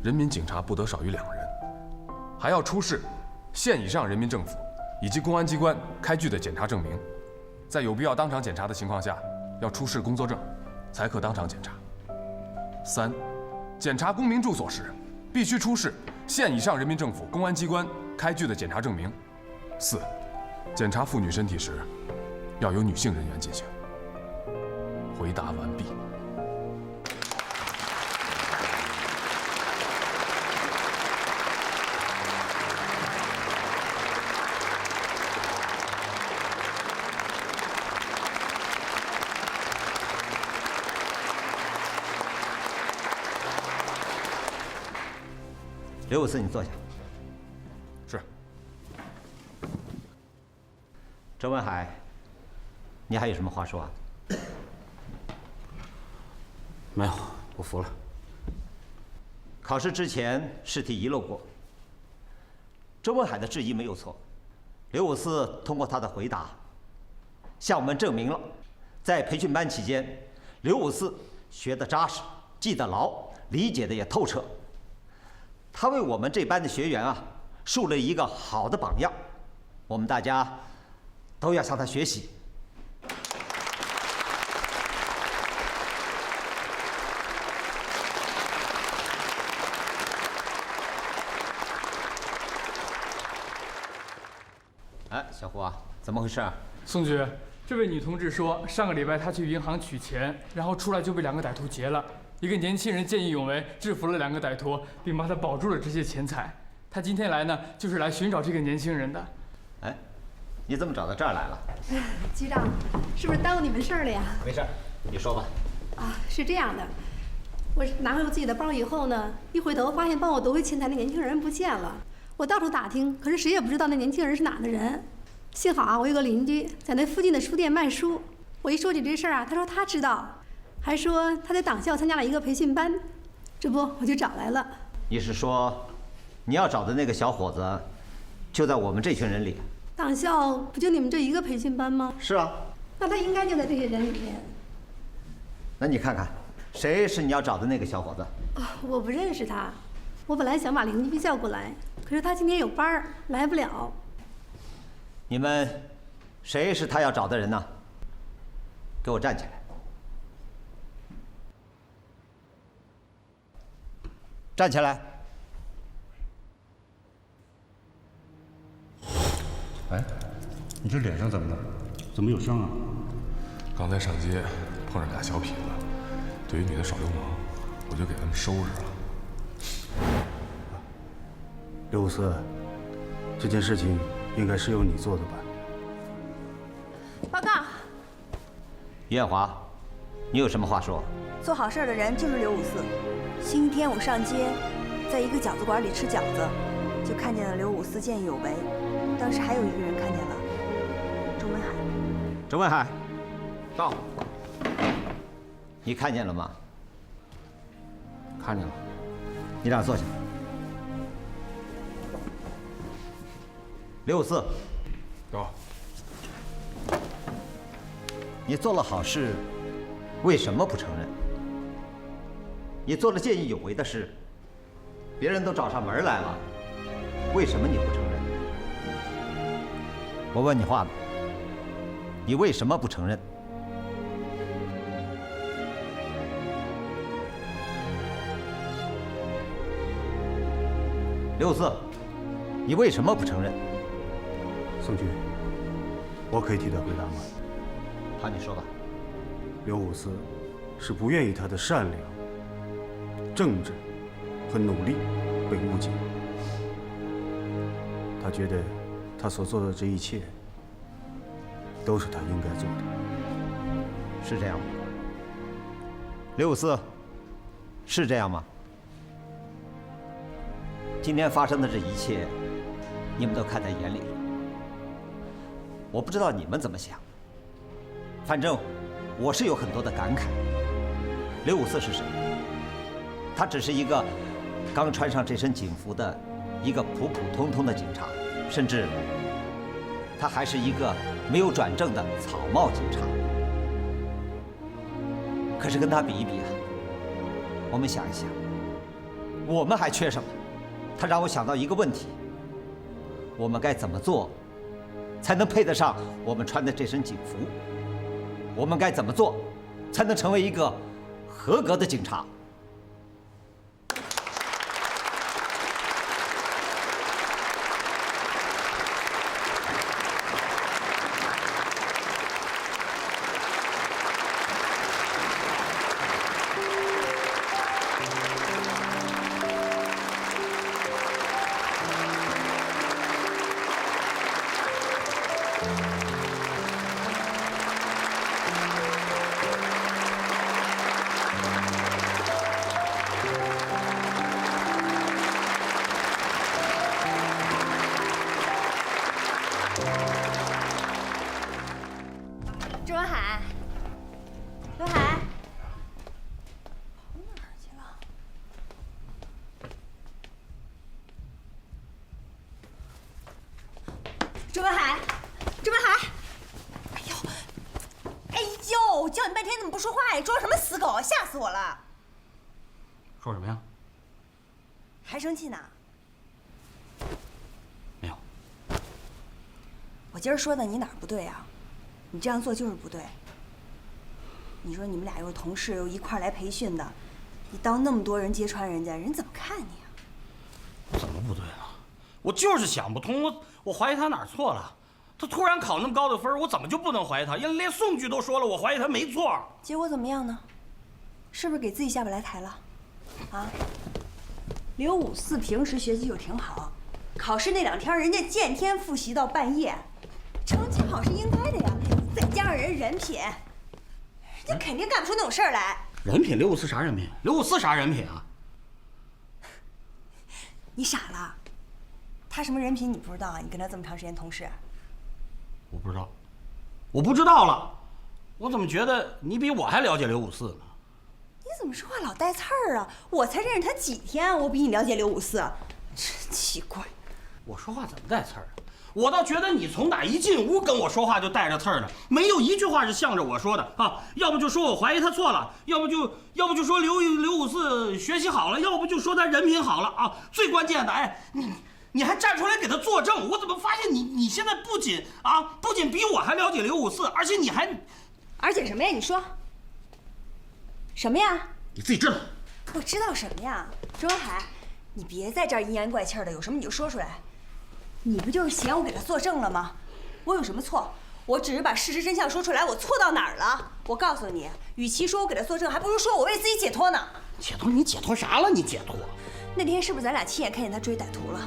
人民警察不得少于2人，还要出示县以上人民政府以及公安机关开具的检察证明。在有必要当场检查的情况下，要出示工作证，才可当场检查。3. 检查公民住所时，必须出示县以上人民政府公安机关开具的检察证明。4. 检查妇女身体时，要由女性人员进行。回答完毕。刘五四，你坐下。是。周文海，你还有什么话说啊？没有，我服了。考试之前试题遗漏过，周文海的质疑没有错。刘五四通过他的回答，向我们证明了，在培训班期间，刘五四学得扎实，记得牢，理解的也透彻。他为我们这班的学员啊，树了一个好的榜样，我们大家都要向他学习。哎，小胡啊，怎么回事啊？宋局，这位女同志说，上个礼拜她去银行取钱，然后出来就被2个歹徒劫了。一个年轻人见义勇为，制服了2个歹徒，并帮他保住了这些钱财。他今天来呢，就是来寻找这个年轻人的。哎，你怎么找到这儿来了？局长，是不是耽误你们事儿了呀？没事，你说吧。啊，是这样的，我拿回我自己的包以后呢，一回头发现帮我夺回钱财的年轻人不见了。我到处打听，可是谁也不知道那年轻人是哪的人。幸好啊，我有个邻居在那附近的书店卖书，我一说起这事儿啊，他说他知道，还说他在党校参加了一个培训班，这不我就找来了。你是说，你要找的那个小伙子，就在我们这群人里？党校不就你们这一个培训班吗？是啊。那他应该就在这些人里面。那你看看，谁是你要找的那个小伙子？我不认识他，我本来想把邻居叫过来，可是他今天有班儿，来不了。你们谁是他要找的人呢？给我站起来！站起来！哎，你这脸上怎么了？怎么有伤啊？刚才上街碰上俩小痞子，对于你的耍流氓，我就给他们收拾了。刘五四，这件事情应该是由你做的吧？报告，于艳华，你有什么话说？做好事的人就是刘五四。星期天我上街，在一个饺子馆里吃饺子，就看见了刘五四见义勇为。当时还有一个人看见了，周文海。周文海，到。你看见了吗？看见了。你俩坐下。刘五四，到。你做了好事，为什么不承认？你做了见义勇为的事，别人都找上门来了，为什么你不承认？我问你话呢，你为什么不承认？刘五四，你为什么不承认？宋局，我可以替他回答吗？好，你说吧。刘五四是不愿意他的善良、正直和努力被误解。他觉得他所做的这一切都是他应该做的。是这样吗？刘五四，是这样吗？今天发生的这一切，你们都看在眼里了。我不知道你们怎么想，反正我是有很多的感慨。刘五四是谁？他只是一个刚穿上这身警服的一个普普通通的警察，甚至他还是一个没有转正的草帽警察。可是跟他比一比啊，我们想一想，我们还缺什么？他让我想到一个问题：我们该怎么做才能配得上我们穿的这身警服？我们该怎么做才能成为一个合格的警察？刘海，跑哪儿去了？周文海，周文海，哎呦，我叫你半天怎么不说话呀？装什么死狗？吓死我了！说什么呀？还生气呢？没有。我今儿说的你哪儿不对啊？你这样做就是不对。你说你们俩又是同事，又一块儿来培训的，你当那么多人揭穿人家，人怎么看你啊？怎么不对了？我就是想不通，我怀疑他哪儿错了。他突然考那么高的分，我怎么就不能怀疑他？因为连宋局都说了，我怀疑他没错。结果怎么样呢？是不是给自己下不来台了？啊？刘五四平时学习就挺好，考试那2天人家见天复习到半夜，成绩好是应该的呀。再加上人人品，人家肯定干不出那种事儿来。人品？刘五四啥人品？刘五四啥人品啊？你傻了？他什么人品你不知道啊？你跟他这么长时间同事。我不知道，我不知道了。我怎么觉得你比我还了解刘五四呢？你怎么说话老带刺儿啊？我才认识他几天，我比你了解刘五四，真奇怪。我说话怎么带刺儿啊？我倒觉得你从哪一进屋跟我说话就带着刺儿的，没有一句话是向着我说的啊！要不就说我怀疑他错了，要不就说刘五四学习好了，要不就说他人品好了啊！最关键的，哎，你还站出来给他作证，我怎么发现你现在不仅比我还了解刘五四，而且你还，而且什么呀？你说什么呀？你自己知道。我知道什么呀？周文海，你别在这儿阴阳怪气的，有什么你就说出来。你不就是嫌我给他作证了吗？我有什么错？我只是把事实真相说出来，我错到哪儿了？我告诉你，与其说我给他作证，还不如说我为自己解脱呢。解脱？你解脱啥了？你解脱？那天是不是咱俩亲眼看见他追歹徒了？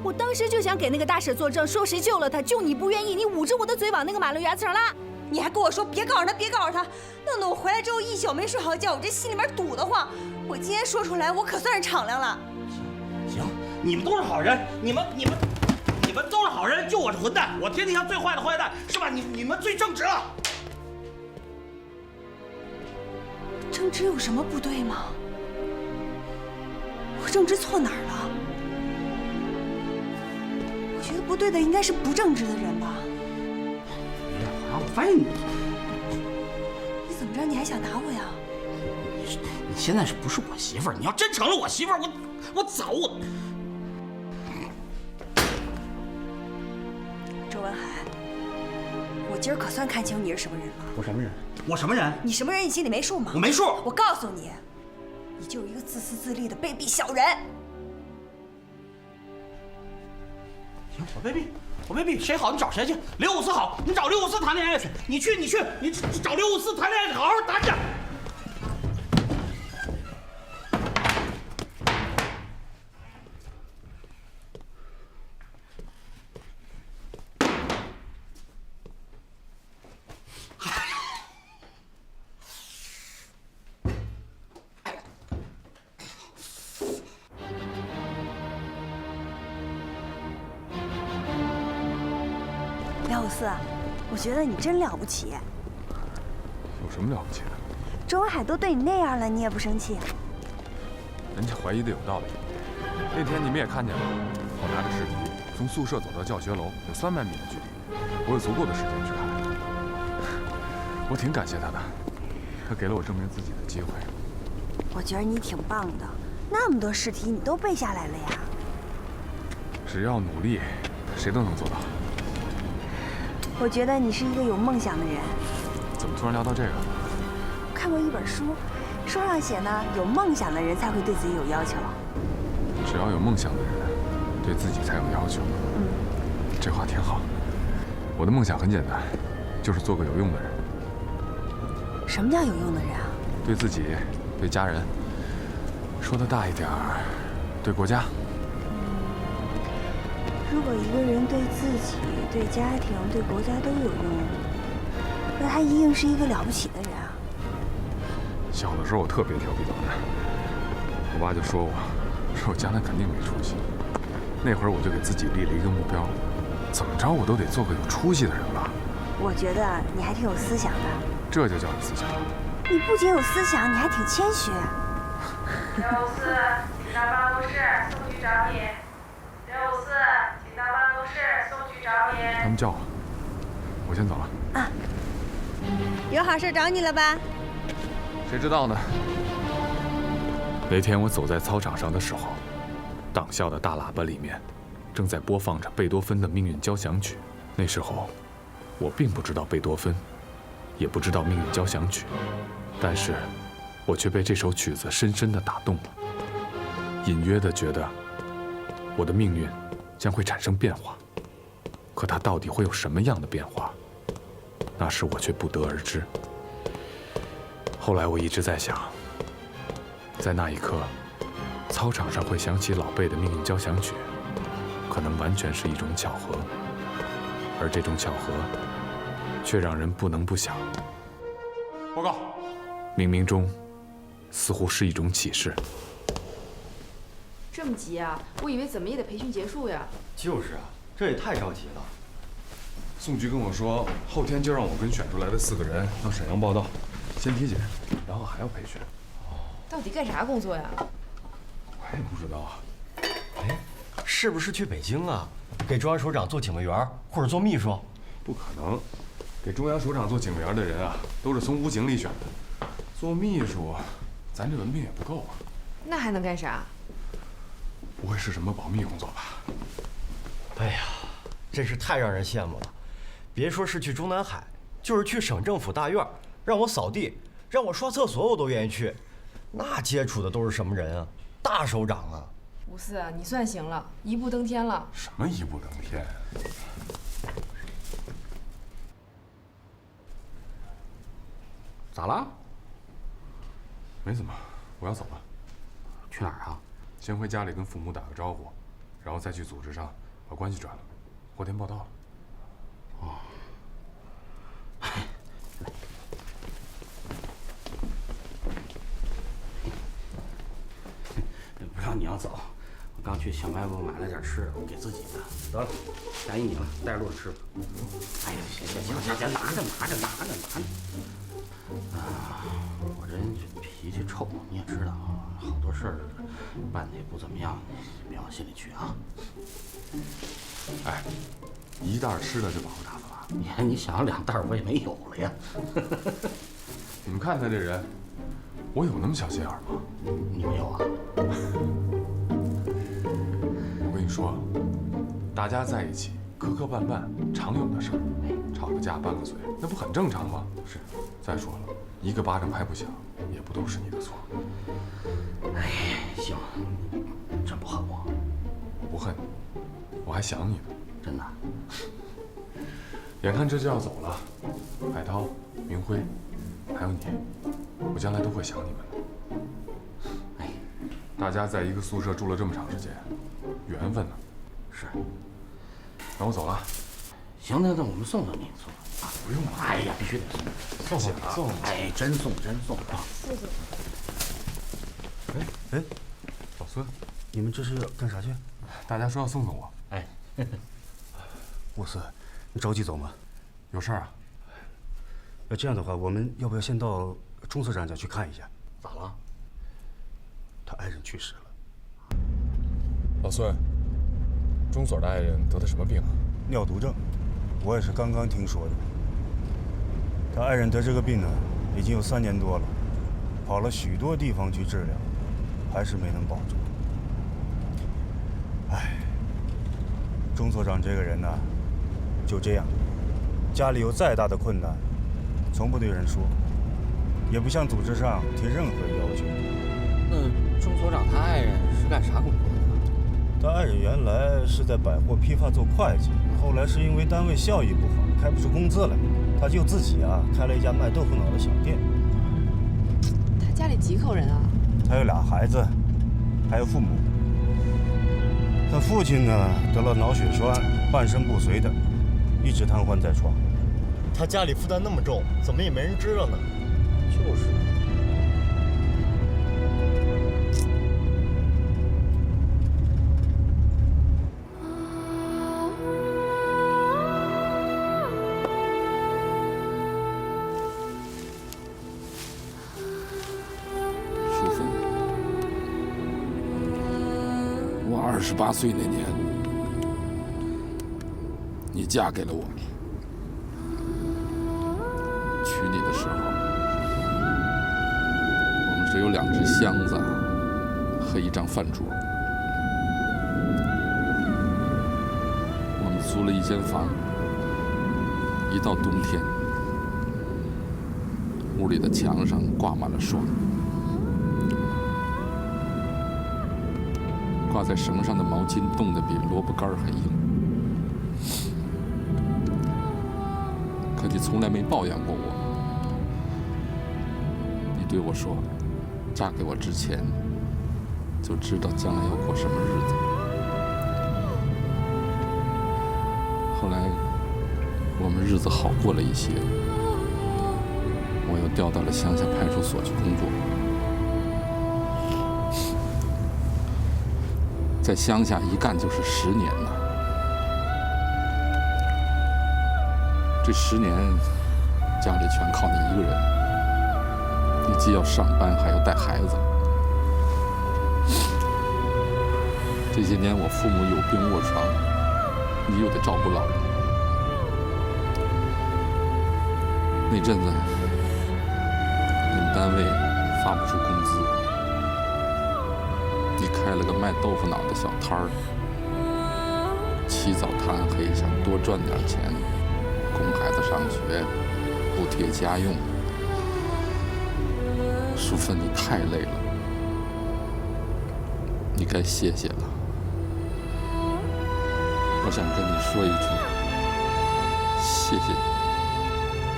我当时就想给那个大婶作证，说谁救了他，就你不愿意，你捂着我的嘴往那个马路牙子上拉。你还跟我说别告诉他，别告诉他，弄得我回来之后一宿没睡好觉，我这心里面堵得慌。我今天说出来，我可算是敞亮了。行，你们都是好人，你们都是好人，就我是混蛋，我天底下最坏的坏蛋，是吧？你们最正直了。正直有什么不对吗？我正直错哪儿了？我觉得不对的应该是不正直的人吧。我发现你怎么着？你还想打我呀？你现在是不是我媳妇儿？你要真成了我媳妇儿，我早。周文海，我今儿可算看清你是什么人了。我什么人？我什么人？你什么人？你心里没数吗？我没数。我告诉你，你就是一个自私自利的卑鄙小人。行，我卑鄙，谁好你找谁去。刘五四好，你找刘五四谈恋爱去。你找刘五四谈恋爱去，好好谈去。廖五四，我觉得你真了不起。有什么了不起的？周文海都对你那样了，你也不生气？人家怀疑的有道理。那天你们也看见了，我拿着试题从宿舍走到教学楼有300米的距离，我有足够的时间去看。我挺感谢他的，他给了我证明自己的机会。我觉得你挺棒的，那么多试题你都背下来了呀。只要努力，谁都能做到。我觉得你是一个有梦想的人。怎么突然聊到这个？我看过一本书，书上写呢，有梦想的人才会对自己有要求。只要有梦想的人，对自己才有要求。这话挺好。我的梦想很简单，就是做个有用的人。什么叫有用的人啊？对自己，对家人，说的大一点儿，对国家。如果一个人对自己、对家庭、对国家都有用，那他一定是一个了不起的人啊！小的时候我特别调皮捣蛋，我爸就说我将来肯定没出息。那会儿我就给自己立了一个目标，怎么着我都得做个有出息的人吧。我觉得你还挺有思想的。这就叫有思想。你不仅有思想，你还挺谦虚。654，请到办公室，宋局找你。654，请到办公室，宋局找你。他们叫我，我先走了。啊，有好事找你了吧？谁知道呢？那天我走在操场上的时候，党校的大喇叭里面正在播放着贝多芬的《命运交响曲》。那时候，我并不知道贝多芬，也不知道《命运交响曲》，但是，我却被这首曲子深深地打动了，隐约地觉得，我的命运将会产生变化。可它到底会有什么样的变化？那时我却不得而知。后来我一直在想，在那一刻，操场上会响起老贝的《命运交响曲》，可能完全是一种巧合，而这种巧合，却让人不能不想。报告，冥冥中，似乎是一种启示。这么急啊？我以为怎么也得培训结束呀。就是啊，这也太着急了。宋局跟我说，后天就让我跟选出来的4个人到沈阳报道，先体检，然后还要培训。到底干啥工作呀？我也不知道啊。哎，是不是去北京啊？给中央首长做警卫员或者做秘书？不可能，给中央首长做警卫员的人啊，都是从武警里选的。做秘书，咱这文凭也不够啊。那还能干啥？不会是什么保密工作吧？哎呀，真是太让人羡慕了。别说是去中南海，就是去省政府大院，让我扫地，让我刷厕所，我都愿意去。那接触的都是什么人啊？大首长啊！54，你算行了，一步登天了。什么一步登天？咋了？没怎么，我要走了。去哪儿啊？先回家里跟父母打个招呼，然后再去组织上把关系转了，后天报道了。哦。不让你要走，我刚去小卖部买了点吃的，给自己的。得了，答应你了，带着路吃吧。哎呀，行，拿着。啊，我这人脾气臭，你也知道啊，好多事儿办的也不怎么样，你别往心里去啊。哎，一袋吃的就饱肚子了。你想2袋我也没有了呀。你们看他这人，我有那么小心眼吗？你没有啊？我跟你说，大家在一起磕磕绊绊，常有的事儿。吵个架拌个嘴，那不很正常吗？是。再说了，一个巴掌拍不响，也不都是你的错。哎，行，真不恨我？我不恨你，我还想你呢。真的。眼看这就要走了，海涛、明辉，还有你，我将来都会想你们的。哎，大家在一个宿舍住了这么长时间，缘分呢？是。那我走了。行，那我们送你。啊，不用了。哎呀，必须得送。送。哎，真送啊！谢谢。哎，老孙，你们这是要干啥去？大家说要送我。哎，54，你着急走吗？有事儿啊？那这样的话，我们要不要先到钟所长家去看一下？咋了？他爱人去世了。老孙，钟所的爱人得的什么病啊？尿毒症，我也是刚刚听说的。他爱人得这个病呢，已经有3年多了，跑了许多地方去治疗，还是没能保住。唉，钟所长这个人呢，就这样，家里有再大的困难，从不对人说，也不向组织上提任何要求。那钟所长他爱人是干啥工作的？他爱人原来是在百货批发做会计，后来是因为单位效益不好，开不出工资来，他就自己开了一家卖豆腐脑的小店。他家里几口人啊？他有2孩子，还有父母。他父亲呢得了脑血栓，半身不遂的，一直瘫痪在床。他家里负担那么重，怎么也没人知道呢？就是。28岁那年，你嫁给了我。娶你的时候，我们只有2只箱子和1张饭桌。我们租了1间房，一到冬天，屋里的墙上挂满了霜。挂在绳上的毛巾冻得比萝卜干还硬，可你从来没抱怨过我。你对我说，嫁给我之前就知道将来要过什么日子。后来我们日子好过了一些，我又调到了乡下派出所去工作。在乡下一干就是10年呢。这10年，家里全靠你一个人，你既要上班，还要带孩子。这些年我父母有病卧床，你又得照顾老人。那阵子，你们单位发不出工资。你开了个卖豆腐脑的小摊儿，起早贪黑，想多赚点钱，供孩子上学，补贴家用。淑芬，你太累了，你该歇歇了。我想跟你说一句，谢谢你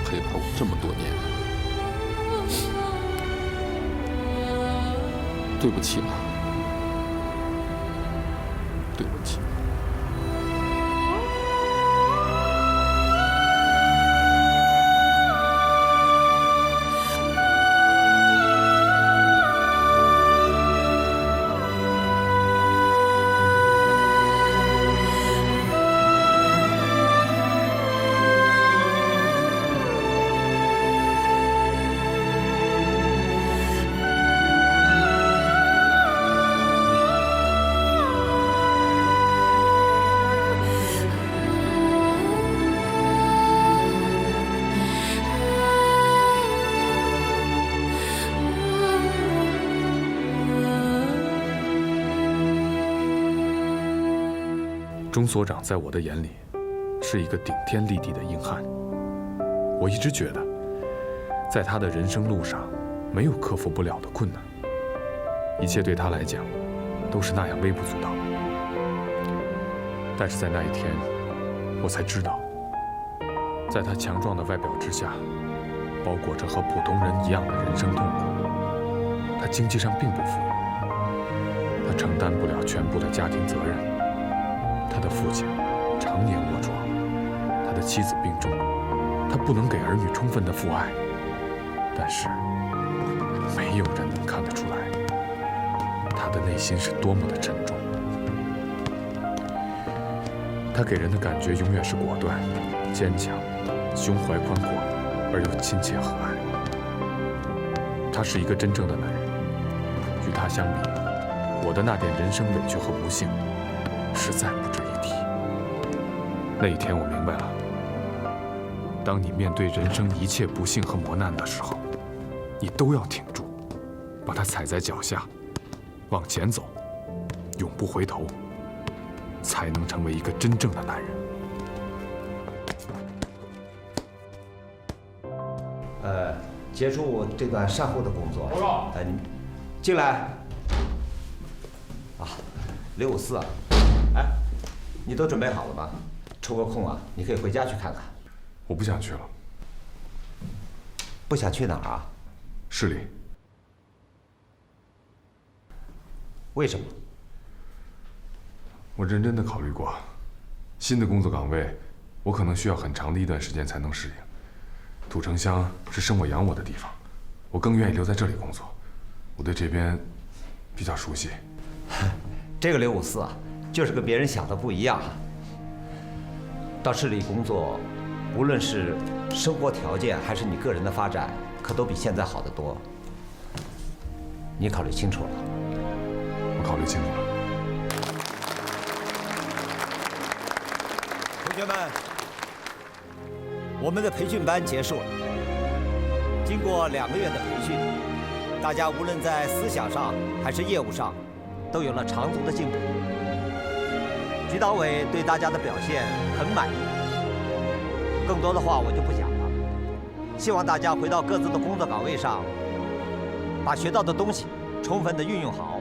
陪伴我这么多年，对不起了。对不起。钟所长在我的眼里是一个顶天立地的硬汉。我一直觉得，在他的人生路上，没有克服不了的困难，一切对他来讲都是那样微不足道。但是在那一天，我才知道，在他强壮的外表之下，包裹着和普通人一样的人生痛苦。他经济上并不富裕，他承担不了全部的家庭责任。他的父亲常年卧床，他的妻子病重，他不能给儿女充分的父爱。但是，没有人能看得出来，他的内心是多么的沉重。他给人的感觉永远是果断、坚强、胸怀宽阔，而又亲切和蔼。他是一个真正的男人。与他相比，我的那点人生委屈和不幸，实在不值一提。那一天我明白了，当你面对人生一切不幸和磨难的时候，你都要挺住，把它踩在脚下，往前走，永不回头，才能成为一个真正的男人。结束这段善后的工作。报告。进来。啊，654啊，哎，你都准备好了吗？抽个空啊，你可以回家去看看。我不想去了。不想去哪儿啊？市里。为什么？我认真的考虑过，新的工作岗位，我可能需要很长的一段时间才能适应。土城乡是生我养我的地方，我更愿意留在这里工作。我对这边比较熟悉。这个654啊，就是跟别人想的不一样。到市里工作，无论是生活条件还是你个人的发展，可都比现在好得多。你考虑清楚了？我考虑清楚了。学们，我们的培训班结束了。经过2个月的培训，大家无论在思想上还是业务上，都有了长足的进步。局党委对大家的表现很满意。更多的话我就不讲了。希望大家回到各自的工作岗位上，把学到的东西充分的运用好，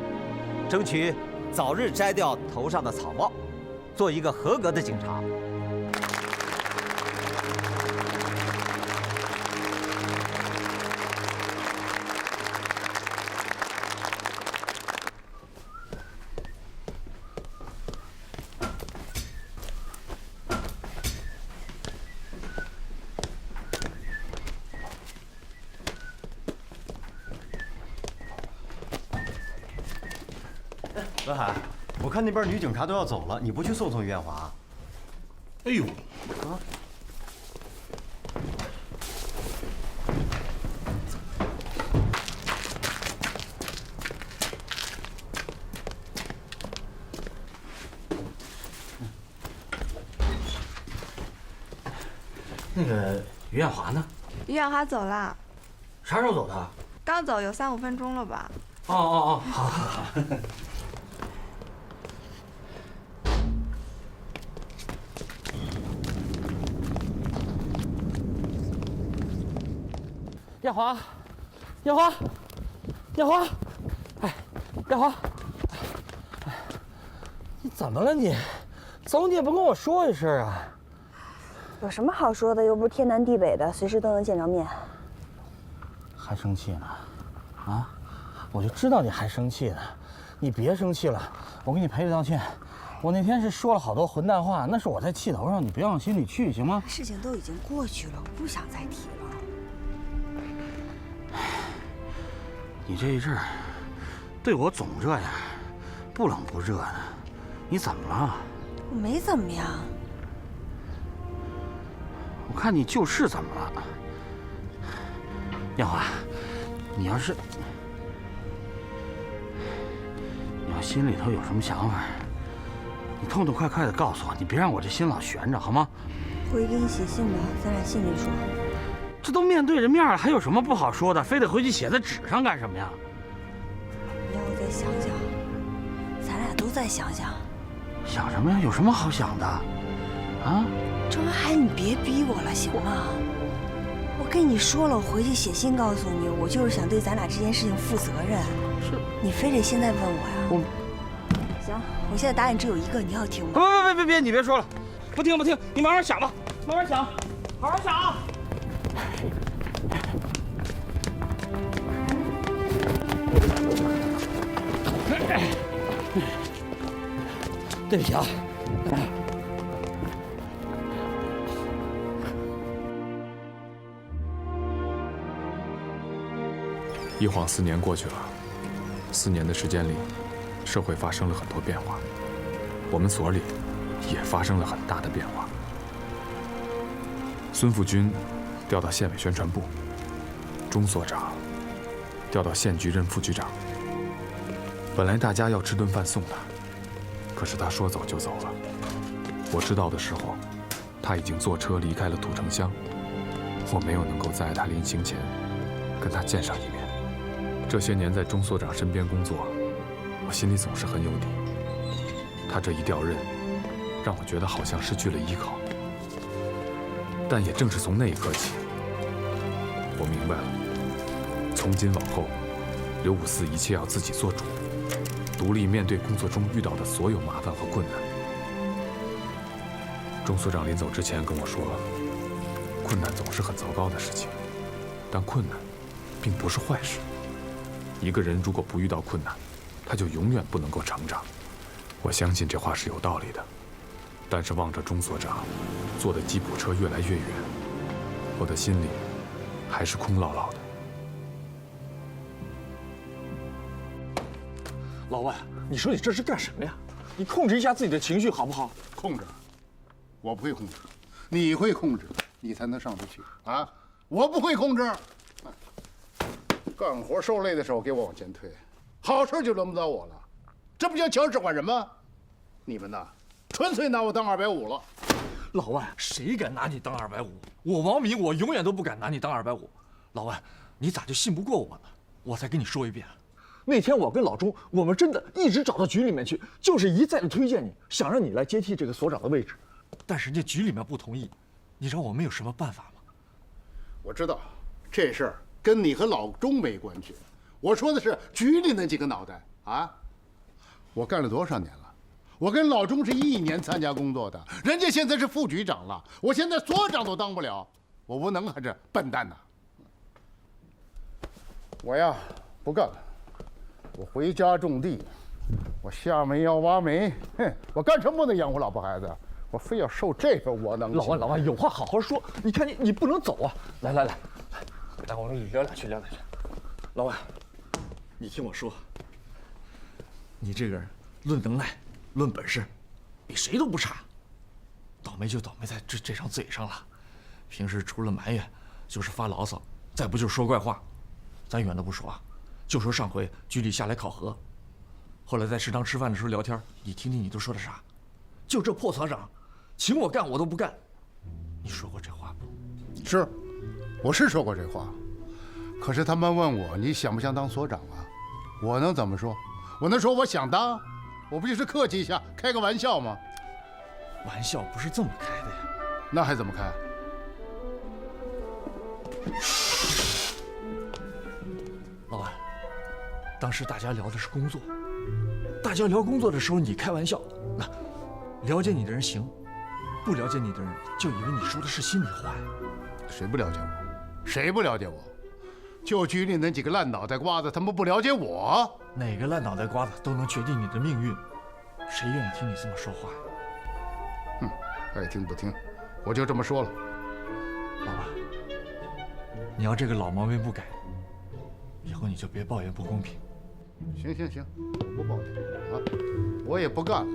争取早日摘掉头上的草帽，做一个合格的警察。文海，我看那边女警察都要走了，你不去送送于艳华？哎呦，啊！那个于艳华呢？于艳华走了。啥时候走的？刚走，有3、5分钟了吧？哦，好。艳华，艳华，艳华，哎，艳华，你怎么了你？走你也不跟我说一声啊！有什么好说的？又不是天南地北的，随时都能见着面。还生气呢？啊！我就知道你还生气呢。你别生气了，我给你赔礼道歉。我那天是说了好多混蛋话，那是我在气头上，你别往心里去，行吗？事情都已经过去了，我不想再提了。你这一阵儿对我总这样，不冷不热的，你怎么了？我没怎么样。我看你就是怎么了。艳华，你要心里头有什么想法，你痛痛快快的告诉我，你别让我这心老悬着，好吗？我会给你写信的，咱俩信里说。这都面对着面了，还有什么不好说的？非得回去写在纸上干什么呀？你让我再想想，咱俩都再想想。想什么呀？有什么好想的？啊？周文海，你别逼我了，行吗？我跟你说了，我回去写信告诉你，我就是想对咱俩这件事情负责任。是。你非得现在问我呀？我。行，我现在答案只有一个，你要听吗？别，你别说了，不听，你慢慢想吧，慢慢想，好好想啊。对不起啊。一晃4年过去了，4年的时间里，社会发生了很多变化，我们所里也发生了很大的变化。孙副军调到县委宣传部，钟所长调到县局任副局长。本来大家要吃顿饭送他，可是他说走就走了。我知道的时候，他已经坐车离开了土城乡，我没有能够在他临行前跟他见上一面。这些年在钟所长身边工作，我心里总是很有底。他这一调任，让我觉得好像失去了依靠。但也正是从那一刻起，我明白了，从今往后，刘五四一切要自己做主，独立面对工作中遇到的所有麻烦和困难。钟所长临走之前跟我说，困难总是很糟糕的事情，但困难并不是坏事。一个人如果不遇到困难，他就永远不能够成长。我相信这话是有道理的，但是望着钟所长坐的吉普车越来越远，我的心里还是空落落的。老外，你说你这是干什么呀？你控制一下自己的情绪好不好？控制？我不会控制，你会控制，你才能上得去啊！我不会控制。干活受累的时候给我往前推，好事就轮不到我了，这不叫强使唤人吗？你们呐，纯粹拿我当250了。老万，谁敢拿你当250？我王明，我永远都不敢拿你当250。老万，你咋就信不过我呢？我再跟你说一遍，那天我跟老钟，我们真的一直找到局里面去，就是一再的推荐你，想让你来接替这个所长的位置，但是人家局里面不同意，你让我们有什么办法吗？我知道，这事儿跟你和老钟没关系。我说的是局里那几个脑袋啊！我干了多少年了？我跟老钟是1年参加工作的，人家现在是副局长了，我现在所长都当不了，我无能还是笨蛋呐？我呀，不干了，我回家种地，我下面要挖煤，哼，我干什么能养活老婆孩子？我非要受这份窝囊气。老万，有话好好说。你看你不能走啊！来，我们聊两句。老万，你听我说，你这个人论能耐、论本事，比谁都不差。倒霉就倒霉在这张嘴上了，平时除了埋怨，就是发牢骚，再不就是说怪话。咱远的不说啊，就说上回局里下来考核，后来在食堂吃饭的时候聊天，你听听你都说的啥？就这破厂长，请我干我都不干，你说过这话不？是，我是说过这话。可是他们问我你想不想当所长啊？我能怎么说？我能说我想当？我不就是客气一下，开个玩笑吗？玩笑不是这么开的呀。那还怎么开？老万，当时大家聊的是工作，大家聊工作的时候你开玩笑，那了解你的人行，不了解你的人就以为你说的是心里话呀。谁不了解我？谁不了解我？就局里那几个烂脑袋瓜子，他们不了解我？哪个烂脑袋瓜子都能决定你的命运，谁愿意听你这么说话呀？哼，爱听不听，我就这么说了。老万，你要这个老毛病不改，以后你就别抱怨不公平。行，我不抱怨啊，我也不干了。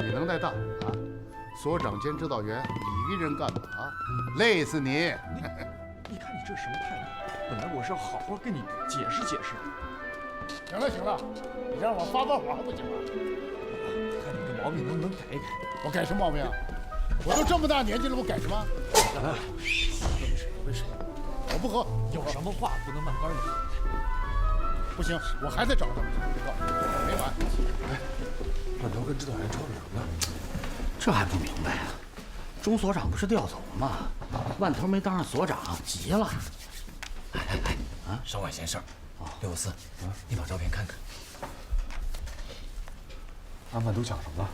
你能耐大啊，所长兼指导员你一个人干的啊，累死你！你看你这什么态度？本来我是要好好跟你解释解释。行了，你让我发火还不行吗？看你这毛病能不能改一改？我改什么毛病啊？我都这么大年纪了，我改什么？来，喝杯水。我不喝。有什么话不能慢慢说？不行，我还在找他们，没完。哎，万头跟指导员吵什么呢？这还不明白啊？钟所长不是调走了吗？万头没当上所长，急了。啊，稍晚闲事儿。654，你把照片看看。安排都抢什么了？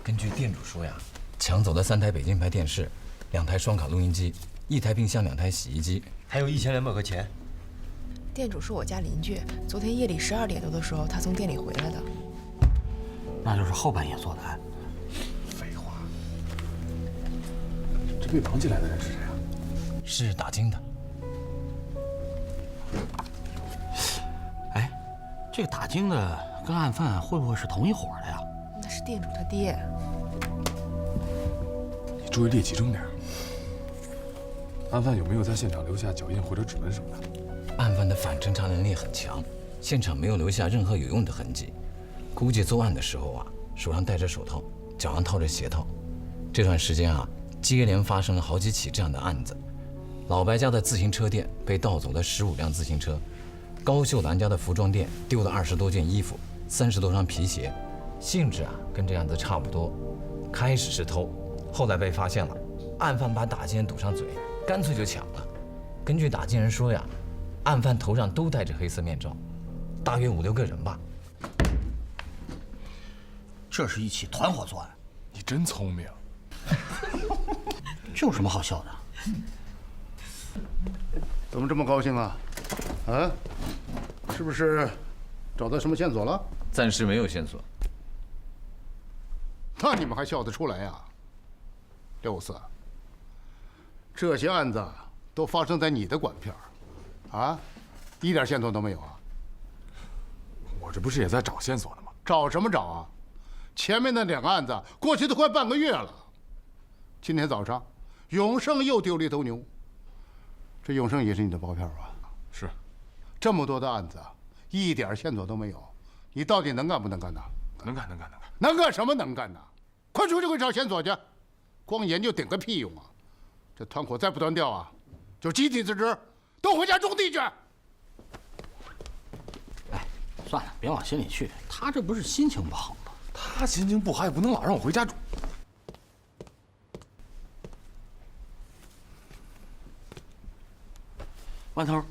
根据店主说呀，抢走的3台北京牌电视、2台双卡录音机、1台冰箱、2台洗衣机，还有1200块钱。店主是我家邻居，昨天夜里12点多的时候，他从店里回来的。那就是后半夜做的案。废话。这被绑起来的人是谁啊？是打更的。哎，这个打更的跟案犯会不会是同一伙的呀？那是店主他爹。你注意力集中点。案犯有没有在现场留下脚印或者指纹什么的？案犯的反侦查能力很强，现场没有留下任何有用的痕迹。估计作案的时候啊，手上戴着手套，脚上套着鞋套。这段时间啊，接连发生了好几起这样的案子。老白家的自行车店被盗走了15辆自行车，高秀兰家的服装店丢了20多件衣服、30多双皮鞋，性质啊跟这案子差不多。开始是偷，后来被发现了，案犯把打更人堵上嘴，干脆就抢了。根据打更人说呀，案犯头上都戴着黑色面罩，大约5、6个人吧。这是一起团伙作案。你真聪明。这有什么好笑的？怎么这么高兴啊？啊？是不是找到什么线索了？暂时没有线索。那你们还笑得出来呀？654，这些案子都发生在你的管片儿，啊，一点线索都没有啊？我这不是也在找线索呢吗？找什么找啊？前面那2个案子过去都快半个月了。今天早上，永盛又丢了一头牛。这永盛也是你的包票啊？是。这么多的案子，一点线索都没有，你到底能干不能干呢？能干。能干什么能干呢？快出去给我找线索去！光研究顶个屁用啊！这团伙再不断掉啊，就集体辞职，都回家种地去。哎，算了，别往心里去。他这不是心情不好吗？他心情不好也不能老让我回家住。万头。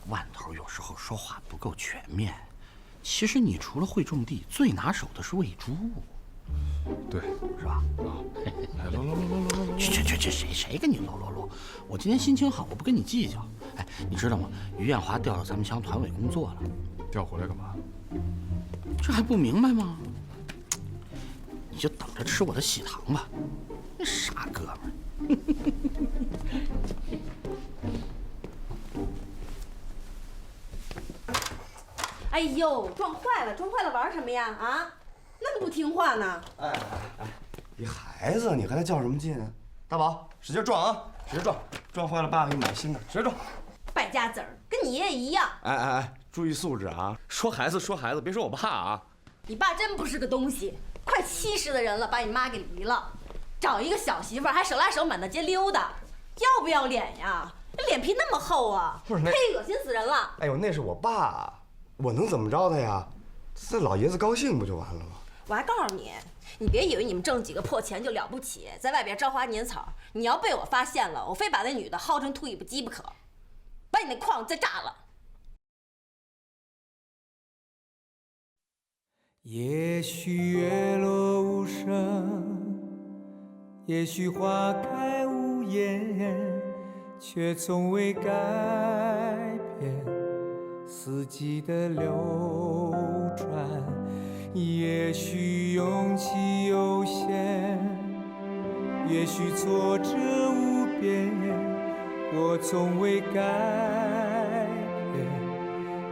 万头有时候说话不够全面。其实你除了会种地，最拿手的是喂猪。对，是吧？啊，来搂搂搂搂搂搂。去，谁跟你搂搂搂？我今天心情好，我不跟你计较。哎，你知道吗？于艳华调到咱们乡团委工作了。调回来干嘛？这还不明白吗？你就等着吃我的喜糖吧，那傻哥们儿。哎呦，撞坏了，玩什么呀？啊，那么不听话呢？哎，你孩子，你和他较什么劲啊？大宝，使劲撞啊，使劲撞，撞坏了爸给你买新的，使劲撞。败家子儿，跟你爷爷一样。哎，注意素质啊！说孩子，别说我爸啊。你爸真不是个东西，快70的人了，把你妈给离了，找一个小媳妇儿还手拉手满大街溜达，要不要脸呀？脸皮那么厚啊！不是那，呸，恶心死人了！哎呦，那是我爸，我能怎么着他呀？这老爷子高兴不就完了吗？我还告诉你，你别以为你们挣几个破钱就了不起，在外边招花拈草，你要被我发现了，我非把那女的薅成秃尾巴鸡不可，把你那矿再炸了。也许月落无声，也许花开无言，却从未改变四季的流转。也许勇气有限，也许挫折无边，我从未改变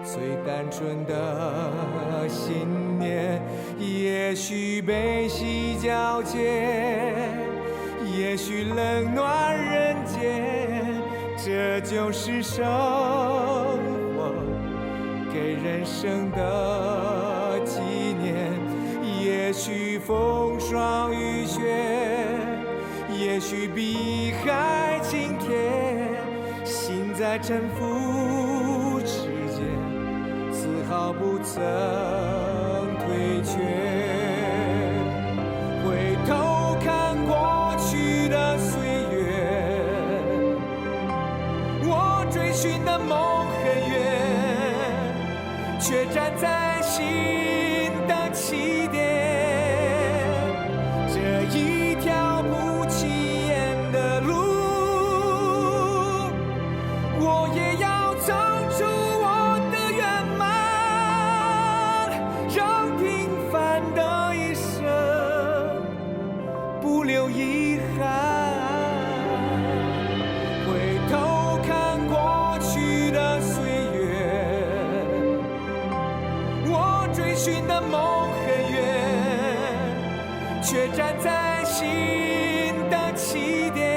最单纯的信念。也许悲喜交接，也许冷暖人间，这就是生活给人生的纪念。也许风霜雨雪，也许碧海晴天，心在沉浮之间，丝毫不曾退却。回头看过去的岁月，我追寻的梦很远，却站在新的起点。这一条不起眼的路，我也要走出我的圆满，让平凡的一生不留遗憾。回头看过去的岁月，我追寻的梦很远，却站在新的起点。